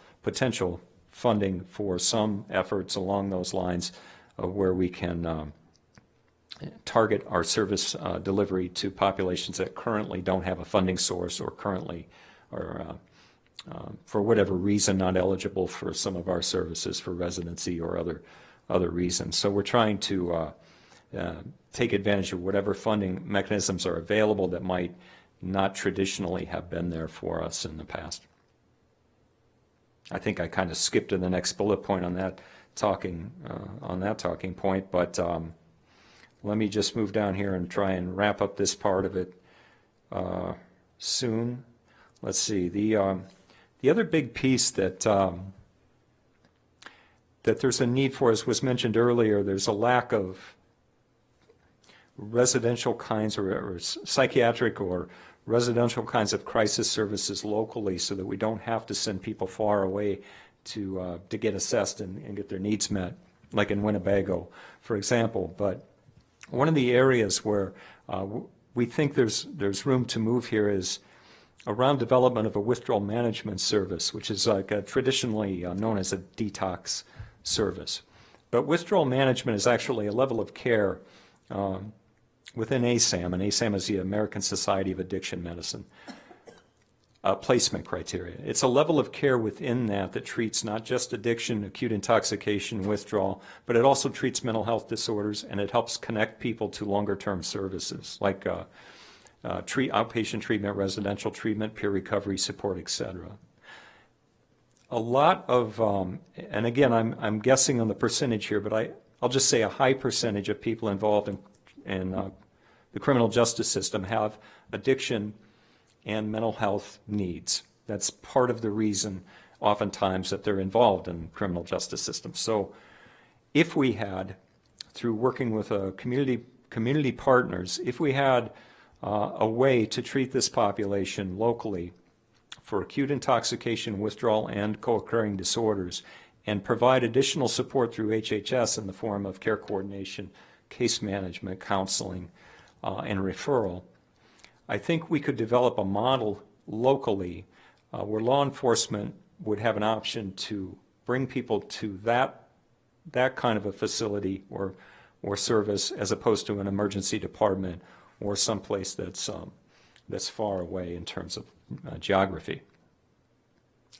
funding for some efforts along those lines of where we can target our service delivery to populations that currently don't have a funding source or currently are, for whatever reason, not eligible for some of our services for residency or other reasons. So we're trying to take advantage of whatever funding mechanisms are available that might not traditionally have been there for us in the past. I think I kind of skipped to the next bullet point on that talking point, but let me just move down here and try and wrap up this part of it soon. Let's see. The other big piece that that there's a need for, as was mentioned earlier, there's a lack of residential kinds or psychiatric or residential kinds of crisis services locally, so that we don't have to send people far away to get assessed and get their needs met, like in Winnebago, for example. But one of the areas where we think there's room to move here is around development of a withdrawal management service, which is like traditionally known as a detox service. But withdrawal management is actually a level of care within ASAM, and ASAM is the American Society of Addiction Medicine, placement criteria. It's a level of care within that treats not just addiction, acute intoxication, withdrawal, but it also treats mental health disorders, and it helps connect people to longer-term services like outpatient treatment, residential treatment, peer recovery support, etc. A lot of, and again, I'm guessing on the percentage here, but I'll just say a high percentage of people involved in the criminal justice system have addiction and mental health needs. That's part of the reason oftentimes that they're involved in the criminal justice system. So if we had, through working with community partners, if we had a way to treat this population locally for acute intoxication, withdrawal, and co-occurring disorders, and provide additional support through HHS in the form of care coordination, case management, counseling, and referral, I think we could develop a model locally where law enforcement would have an option to bring people to that kind of a facility or service, as opposed to an emergency department or someplace that's far away in terms of geography.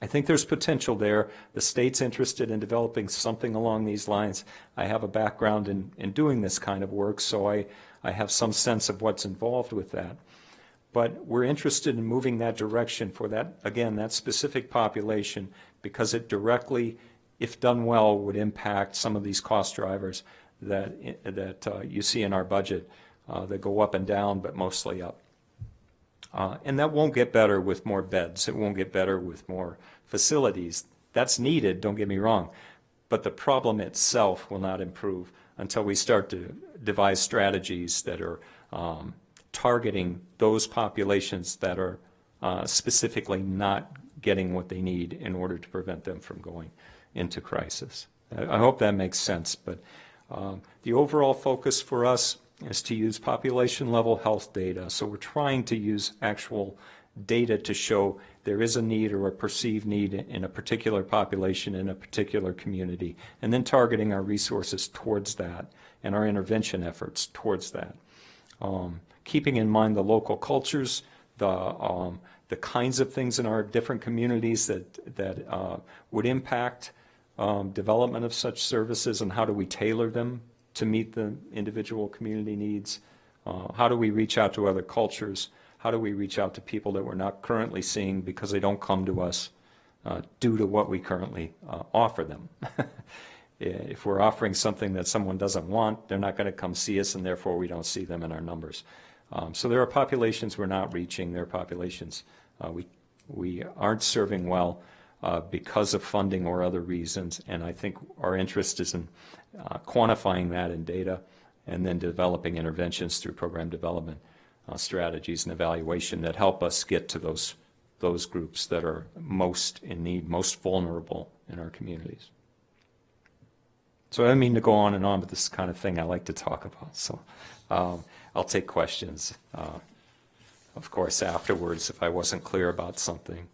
I think there's potential there. The state's interested in developing something along these lines. I have a background in doing this kind of work, so I have some sense of what's involved with that. But we're interested in moving that direction for that, again, that specific population, because it directly, if done well, would impact some of these cost drivers that you see in our budget that go up and down, but mostly up. And that won't get better with more beds. It won't get better with more facilities. That's needed, don't get me wrong. But the problem itself will not improve until we start to devise strategies that are targeting those populations that are specifically not getting what they need in order to prevent them from going into crisis. I hope that makes sense. But the overall focus for us is to use population-level health data. So we're trying to use actual data to show there is a need or a perceived need in a particular population in a particular community, and then targeting our resources towards that and our intervention efforts towards that. Keeping in mind the local cultures, the kinds of things in our different communities that would impact development of such services, and how do we tailor them to meet the individual community needs? How do we reach out to other cultures? How do we reach out to people that we're not currently seeing because they don't come to us due to what we currently offer them? If we're offering something that someone doesn't want, they're not going to come see us, and therefore we don't see them in our numbers. So there are populations we're not reaching. There are populations we aren't serving well because of funding or other reasons, and I think our interest is in quantifying that in data and then developing interventions through program development strategies and evaluation that help us get to those groups that are most in need, most vulnerable in our communities. So I don't mean to go on and on, but this is the kind of thing I like to talk about. So I'll take questions, of course, afterwards if I wasn't clear about something.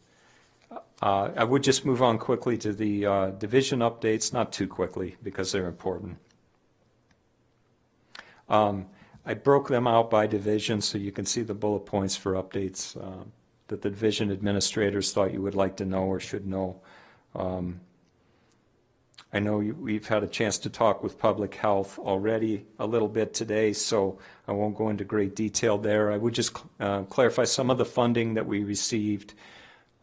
I would just move on quickly to the division updates, not too quickly because they're important. I broke them out by division so you can see the bullet points for updates that the division administrators thought you would like to know or should know. I know we've had a chance to talk with public health already a little bit today, so I won't go into great detail there. I would just clarify some of the funding that we received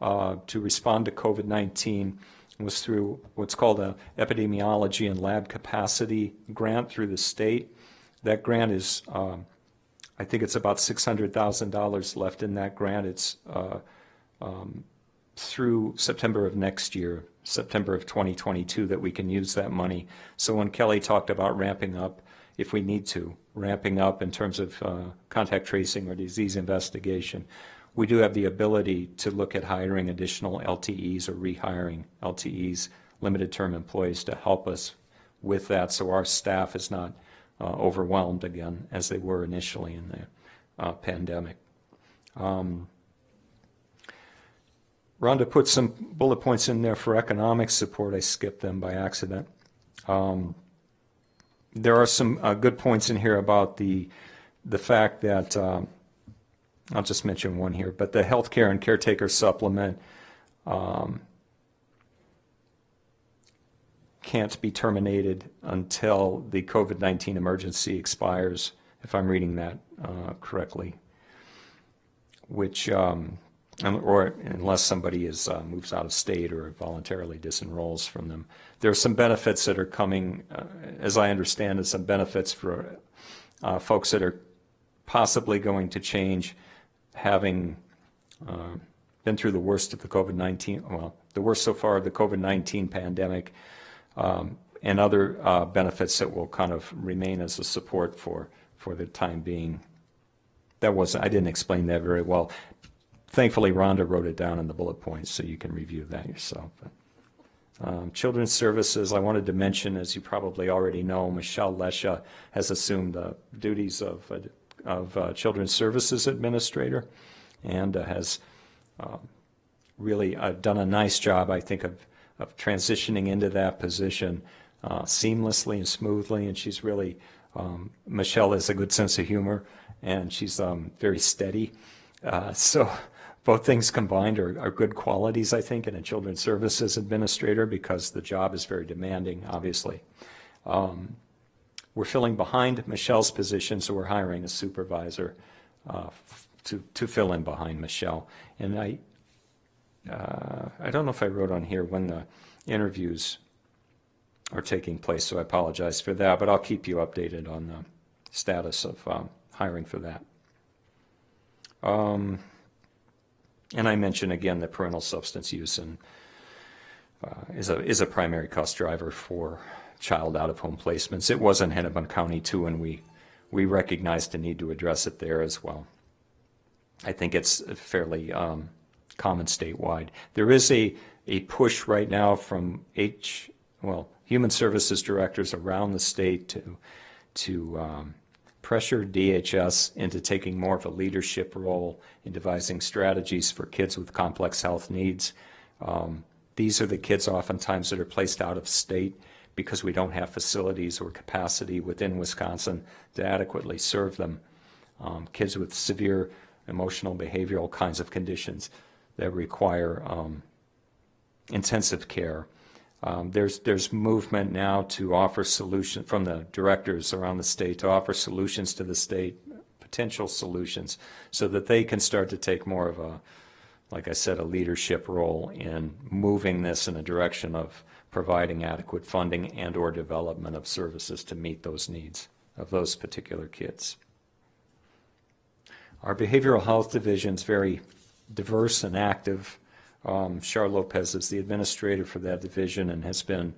to respond to COVID-19 was through what's called an epidemiology and lab capacity grant through the state. That grant is, I think it's about $600,000 left in that grant. It's through September of next year, September of 2022, that we can use that money. So when Kelly talked about ramping up, if we need to, ramping up in terms of contact tracing or disease investigation, we do have the ability to look at hiring additional LTEs or rehiring LTEs, limited term employees, to help us with that so our staff is not overwhelmed again as they were initially in the pandemic. Rhonda put some bullet points in there for economic support. I skipped them by accident. There are some good points in here about the fact that, I'll just mention one here, but the healthcare and caretaker supplement can't be terminated until the COVID-19 emergency expires, if I'm reading that correctly, which or unless somebody moves out of state or voluntarily disenrolls from them. There are some benefits that are coming, as I understand it, some benefits for folks that are possibly going to change, having been through the worst of the COVID-19, well, the worst so far of the COVID-19 pandemic, and other benefits that will kind of remain as a support for the time being. I didn't explain that very well. Thankfully, Rhonda wrote it down in the bullet points, so you can review that yourself. Children's Services, I wanted to mention, as you probably already know, Michelle Lesha has assumed the duties of Children's Services Administrator and has really done a nice job, I think, of transitioning into that position seamlessly and smoothly. And she's really, Michelle has a good sense of humor, and she's very steady. So both things combined are good qualities, I think, in a Children's Services Administrator, because the job is very demanding, obviously. We're filling behind Michelle's position, so we're hiring a supervisor to fill in behind Michelle. And I don't know if I wrote on here when the interviews are taking place, so I apologize for that, but I'll keep you updated on the status of hiring for that. And I mentioned again that parental substance use is a primary cost driver for child out-of-home placements. It was in Hennepin County too, and we recognized the need to address it there as well. I think it's fairly common statewide. There is a push right now from human services directors around the state to pressure DHS into taking more of a leadership role in devising strategies for kids with complex health needs. These are the kids oftentimes that are placed out of state because we don't have facilities or capacity within Wisconsin to adequately serve them. Kids with severe emotional, behavioral kinds of conditions that require intensive care. There's movement now to offer solutions from the directors around the state to offer solutions to the state, potential solutions, so that they can start to take more of a, like I said, a leadership role in moving this in a direction of providing adequate funding and or development of services to meet those needs of those particular kids. Our behavioral health division is very diverse and active. Char Lopez is the administrator for that division and has been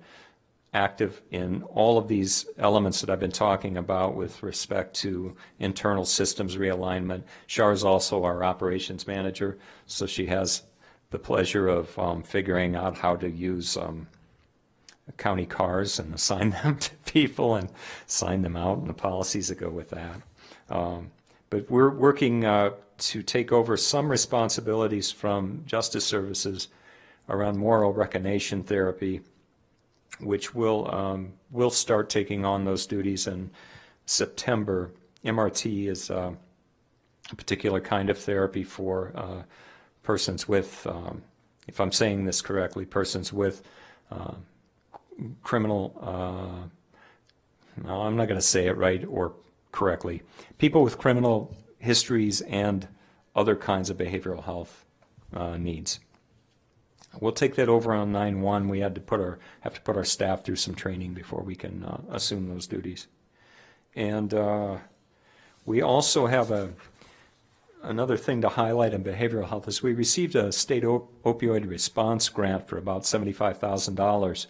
active in all of these elements that I've been talking about with respect to internal systems realignment. Char is also our operations manager, so she has the pleasure of figuring out how to use county cars and assign them to people and sign them out and the policies that go with that. But we're working to take over some responsibilities from Justice Services around moral recognition therapy, which will start taking on those duties and September. MRT is a particular kind of therapy for persons with, if I'm saying this correctly, persons with criminal, no, I'm not going to say it right or correctly, people with criminal histories and other kinds of behavioral health needs. We'll take that over on 9/1. We have to put our staff through some training before we can assume those duties. And we also have another thing to highlight in behavioral health is we received a state opioid response grant for about $75,000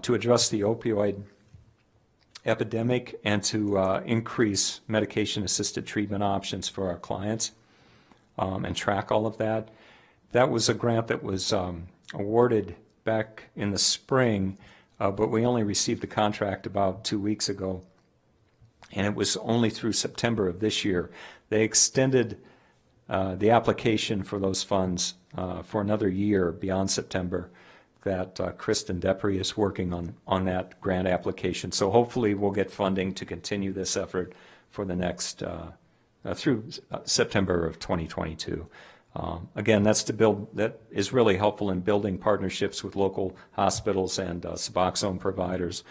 to address the opioid epidemic and to increase medication-assisted treatment options for our clients and track all of that. That was a grant that was awarded back in the spring, but we only received the contract about 2 weeks ago, and it was only through September of this year. They extended the application for those funds for another year beyond September. That Kristen Depre is working on that grant application. So hopefully we'll get funding to continue this effort for the next, through September of 2022. Again, that is really helpful in building partnerships with local hospitals and Suboxone providers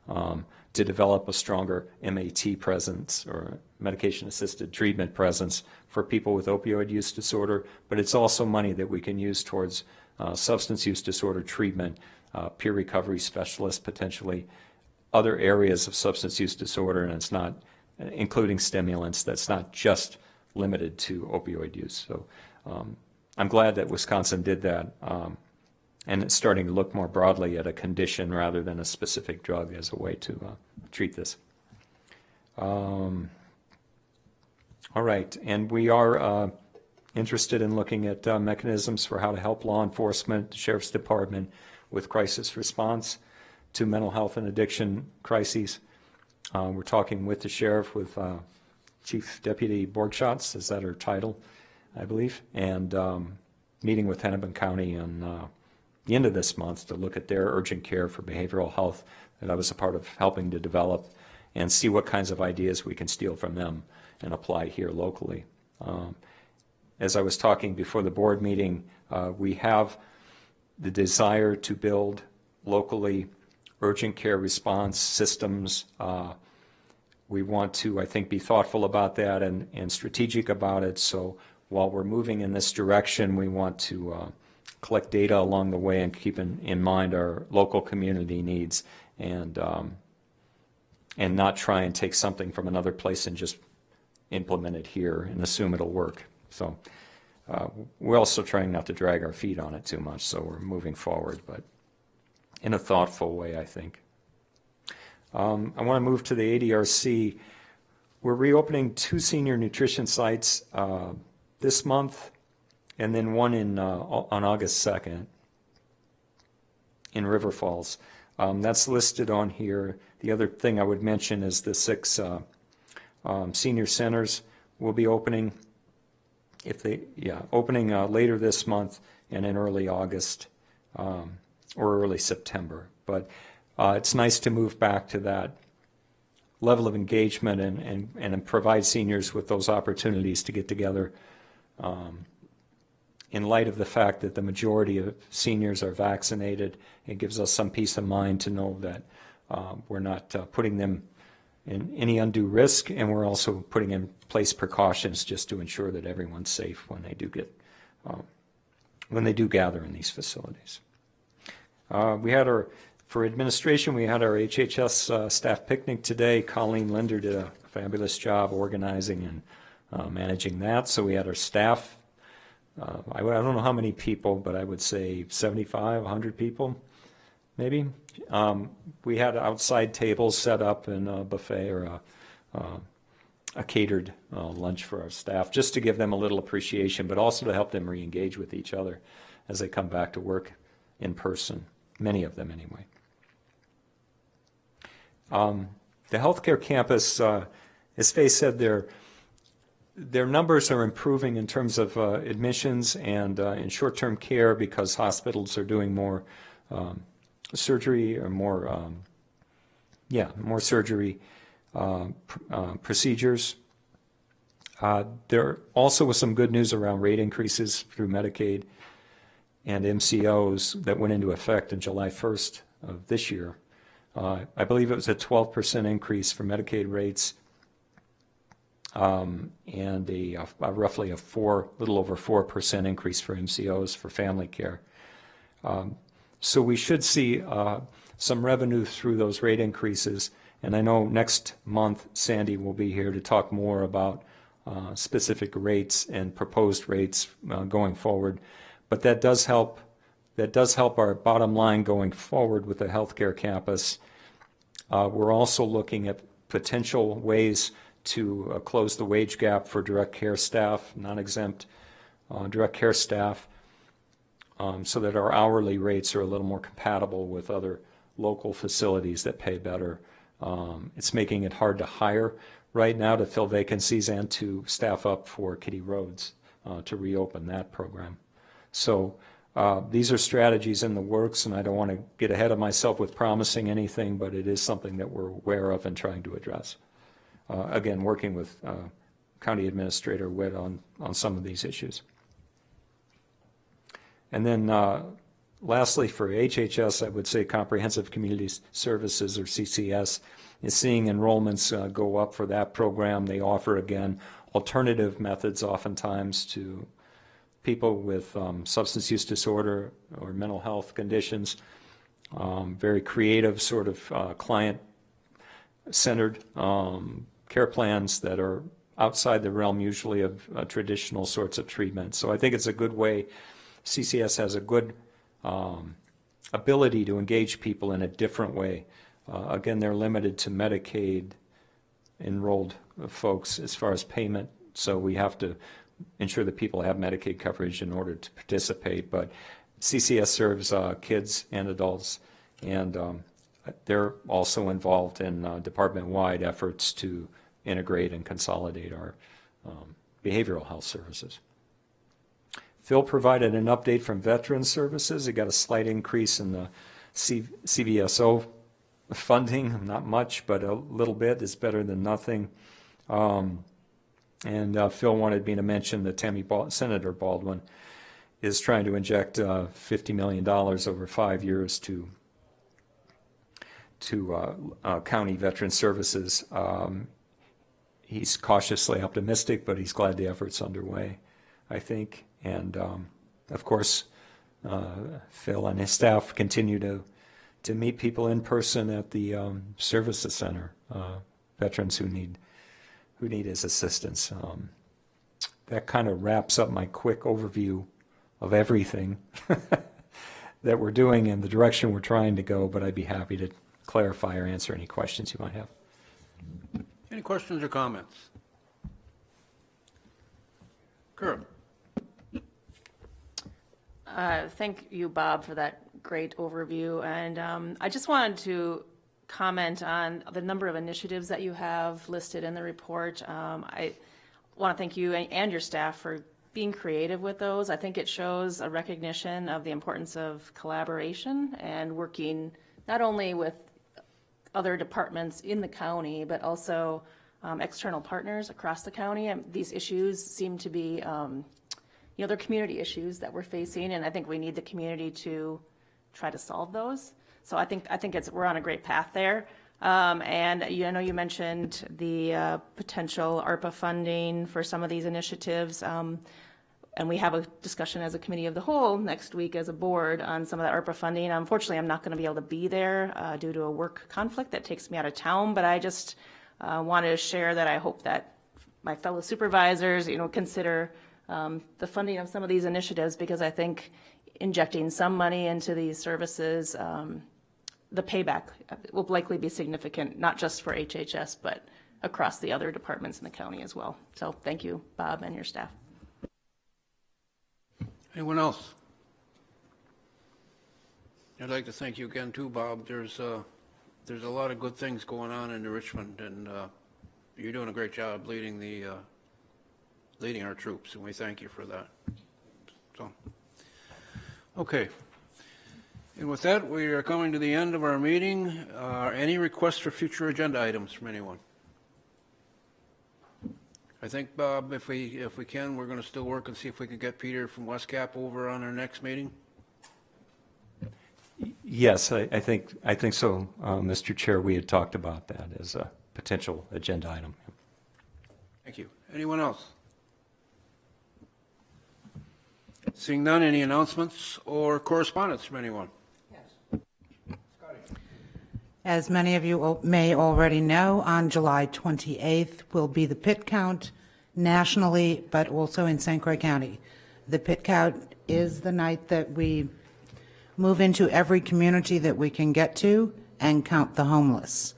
to develop a stronger MAT presence or medication-assisted treatment presence for people with opioid use disorder, but it's also money that we can use towards substance use disorder treatment, peer recovery specialists, potentially other areas of substance use disorder, and it's not, including stimulants, that's not just limited to opioid use. So I'm glad that Wisconsin did that, and it's starting to look more broadly at a condition rather than a specific drug as a way to treat this. All right, and we are interested in looking at mechanisms for how to help law enforcement, the Sheriff's Department with crisis response to mental health and addiction crises. We're talking with the sheriff, with Chief Deputy Borgschatz, is that her title, I believe, and meeting with Hennepin County on the end of this month to look at their urgent care for behavioral health that I was a part of helping to develop and see what kinds of ideas we can steal from them and apply here locally. As I was talking before the board meeting, we have the desire to build locally urgent care response systems. We want to, I think, be thoughtful about that and strategic about it. So while we're moving in this direction, we want to collect data along the way and keep in mind our local community needs and not try and take something from another place and just implement it here and assume it'll work. So we're also trying not to drag our feet on it too much, so we're moving forward, but in a thoughtful way, I think. I want to move to the ADRC. We're reopening 2 senior nutrition sites this month, and then one on August 2nd in River Falls. That's listed on here. The other thing I would mention is the 6 senior centers will be opening later this month and in early August or early September. But it's nice to move back to that level of engagement and provide seniors with those opportunities to get together in light of the fact that the majority of seniors are vaccinated. It gives us some peace of mind to know that we're not putting them in any undue risk, and we're also putting in place precautions just to ensure that everyone's safe when they do gather in these facilities. For administration, we had our HHS staff picnic today. Colleen Linder did a fabulous job organizing and managing that. So we had our staff, I don't know how many people, but I would say 75, 100 people, maybe. We had outside tables set up and a buffet or a catered lunch for our staff, just to give them a little appreciation, but also to help them re-engage with each other as they come back to work in person, many of them anyway. The healthcare campus, as Faye said, their numbers are improving in terms of admissions and in short-term care because hospitals are doing more surgery or more surgery procedures. There also was some good news around rate increases through Medicaid and MCOs that went into effect on July 1st of this year. I believe it was a 12% increase for Medicaid rates, and roughly a little over 4% increase for MCOs for family care. So we should see some revenue through those rate increases. And I know next month Sandy will be here to talk more about specific rates and proposed rates going forward. But that does help. That does help our bottom line going forward with the healthcare campus. We're also looking at potential ways to close the wage gap for direct care staff, non-exempt direct care staff, so that our hourly rates are a little more compatible with other local facilities that pay better. It's making it hard to hire right now to fill vacancies and to staff up for Kitty Roads to reopen that program. So these are strategies in the works, and I don't want to get ahead of myself with promising anything, but it is something that we're aware of and trying to address. Again, working with County Administrator Witt on some of these issues. And then lastly, for HHS, I would say Comprehensive Community Services, or CCS, is seeing enrollments go up for that program. They offer, again, alternative methods oftentimes to people with substance use disorder or mental health conditions, very creative sort of client-centered care plans that are outside the realm usually of traditional sorts of treatment. So I think it's a good way. CCS has a good ability to engage people in a different way. Again, they're limited to Medicaid enrolled folks as far as payment, so we have to ensure that people have Medicaid coverage in order to participate. But CCS serves kids and adults, and they're also involved in department-wide efforts to integrate and consolidate our behavioral health services. Phil provided an update from Veterans Services. He got a slight increase in the CVSO funding, not much, but a little bit is better than nothing. And Phil wanted me to mention that Senator Baldwin is trying to inject $50 million over 5 years to county veteran services. He's cautiously optimistic, but he's glad the effort's underway, I think. And of course, Phil and his staff continue to meet people in person at the services center, veterans who need his assistance. That kind of wraps up my quick overview of everything that we're doing and the direction we're trying to go, but I'd be happy to clarify or answer any questions you might have. Any questions or comments? Kurt. Thank you, Bob, for that great overview. And I just wanted to comment on the number of initiatives that you have listed in the report. I want to thank you and your staff for being creative with those. I think it shows a recognition of the importance of collaboration and working not only with other departments in the county, but also external partners across the county. And these issues seem to be they're community issues that we're facing, and I think we need the community to try to solve those. So I think we're on a great path there. And you mentioned the potential ARPA funding for some of these initiatives, and we have a discussion as a committee of the whole next week as a board on some of that ARPA funding. Unfortunately, I'm not going to be able to be there due to a work conflict that takes me out of town, but I just wanted to share that I hope that my fellow supervisors, consider the funding of some of these initiatives, because I think injecting some money into these services, the payback will likely be significant, not just for HHS, but across the other departments in the county as well. So thank you, Bob, and your staff. Anyone else? I'd like to thank you again too, Bob. There's a lot of good things going on in Richmond, and you're doing a great job leading our troops, and we thank you for that. So, okay. And with that, we are coming to the end of our meeting. Any requests for future agenda items from anyone? I think, Bob, if we can, we're going to still work and see if we can get Peter from West Cap over on our next meeting. Yes, I think so, Mr. Chair. We had talked about that as a potential agenda item. Thank you. Anyone else? Seeing none, any announcements or correspondence from anyone? As many of you may already know, on July 28th will be the pit count nationally, but also in St. Croix County. The pit count is the night that we move into every community that we can get to and count the homeless.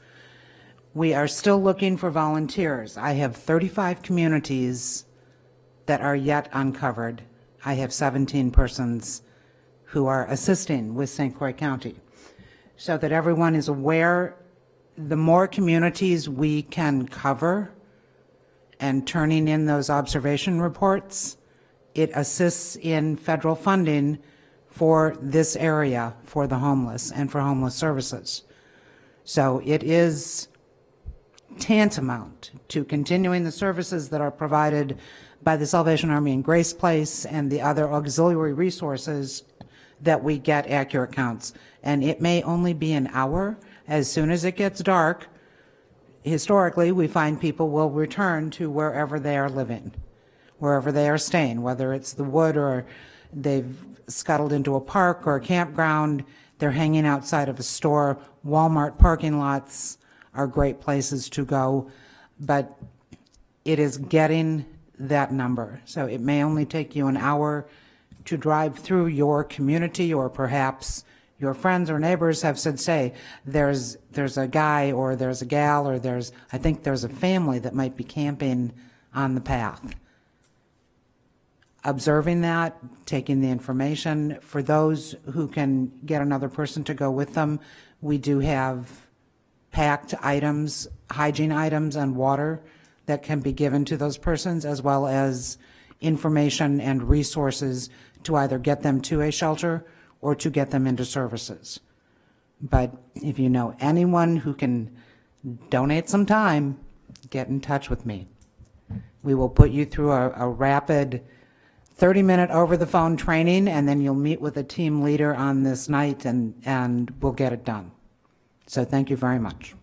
We are still looking for volunteers. I have 35 communities that are yet uncovered. I have 17 persons who are assisting with St. Croix County. So that everyone is aware, the more communities we can cover and turning in those observation reports, it assists in federal funding for this area, for the homeless and for homeless services. So it is tantamount to continuing the services that are provided by the Salvation Army and Grace Place and the other auxiliary resources that we get accurate counts. And it may only be an hour. As soon as it gets dark, historically, we find people will return to wherever they are living, wherever they are staying, whether it's the wood or they've scuttled into a park or a campground, they're hanging outside of a store. Walmart parking lots are great places to go, but it is getting that number. So it may only take you an hour to drive through your community, or perhaps your friends or neighbors have said, say, there's a guy or there's a gal or I think there's a family that might be camping on the path. Observing that, taking the information. For those who can get another person to go with them, we do have packed items, hygiene items and water that can be given to those persons, as well as information and resources to either get them to a shelter or to get them into services. But if you know anyone who can donate some time, get in touch with me. We will put you through a rapid 30-minute over-the-phone training, and then you'll meet with a team leader on this night, and we'll get it done. So thank you very much.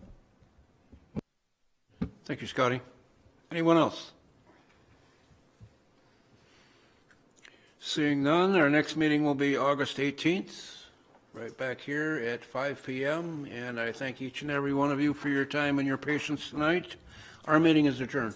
Thank you, Scotty. Anyone else? Seeing none, our next meeting will be August 18th, right back here at 5 p.m. And I thank each and every one of you for your time and your patience tonight. Our meeting is adjourned.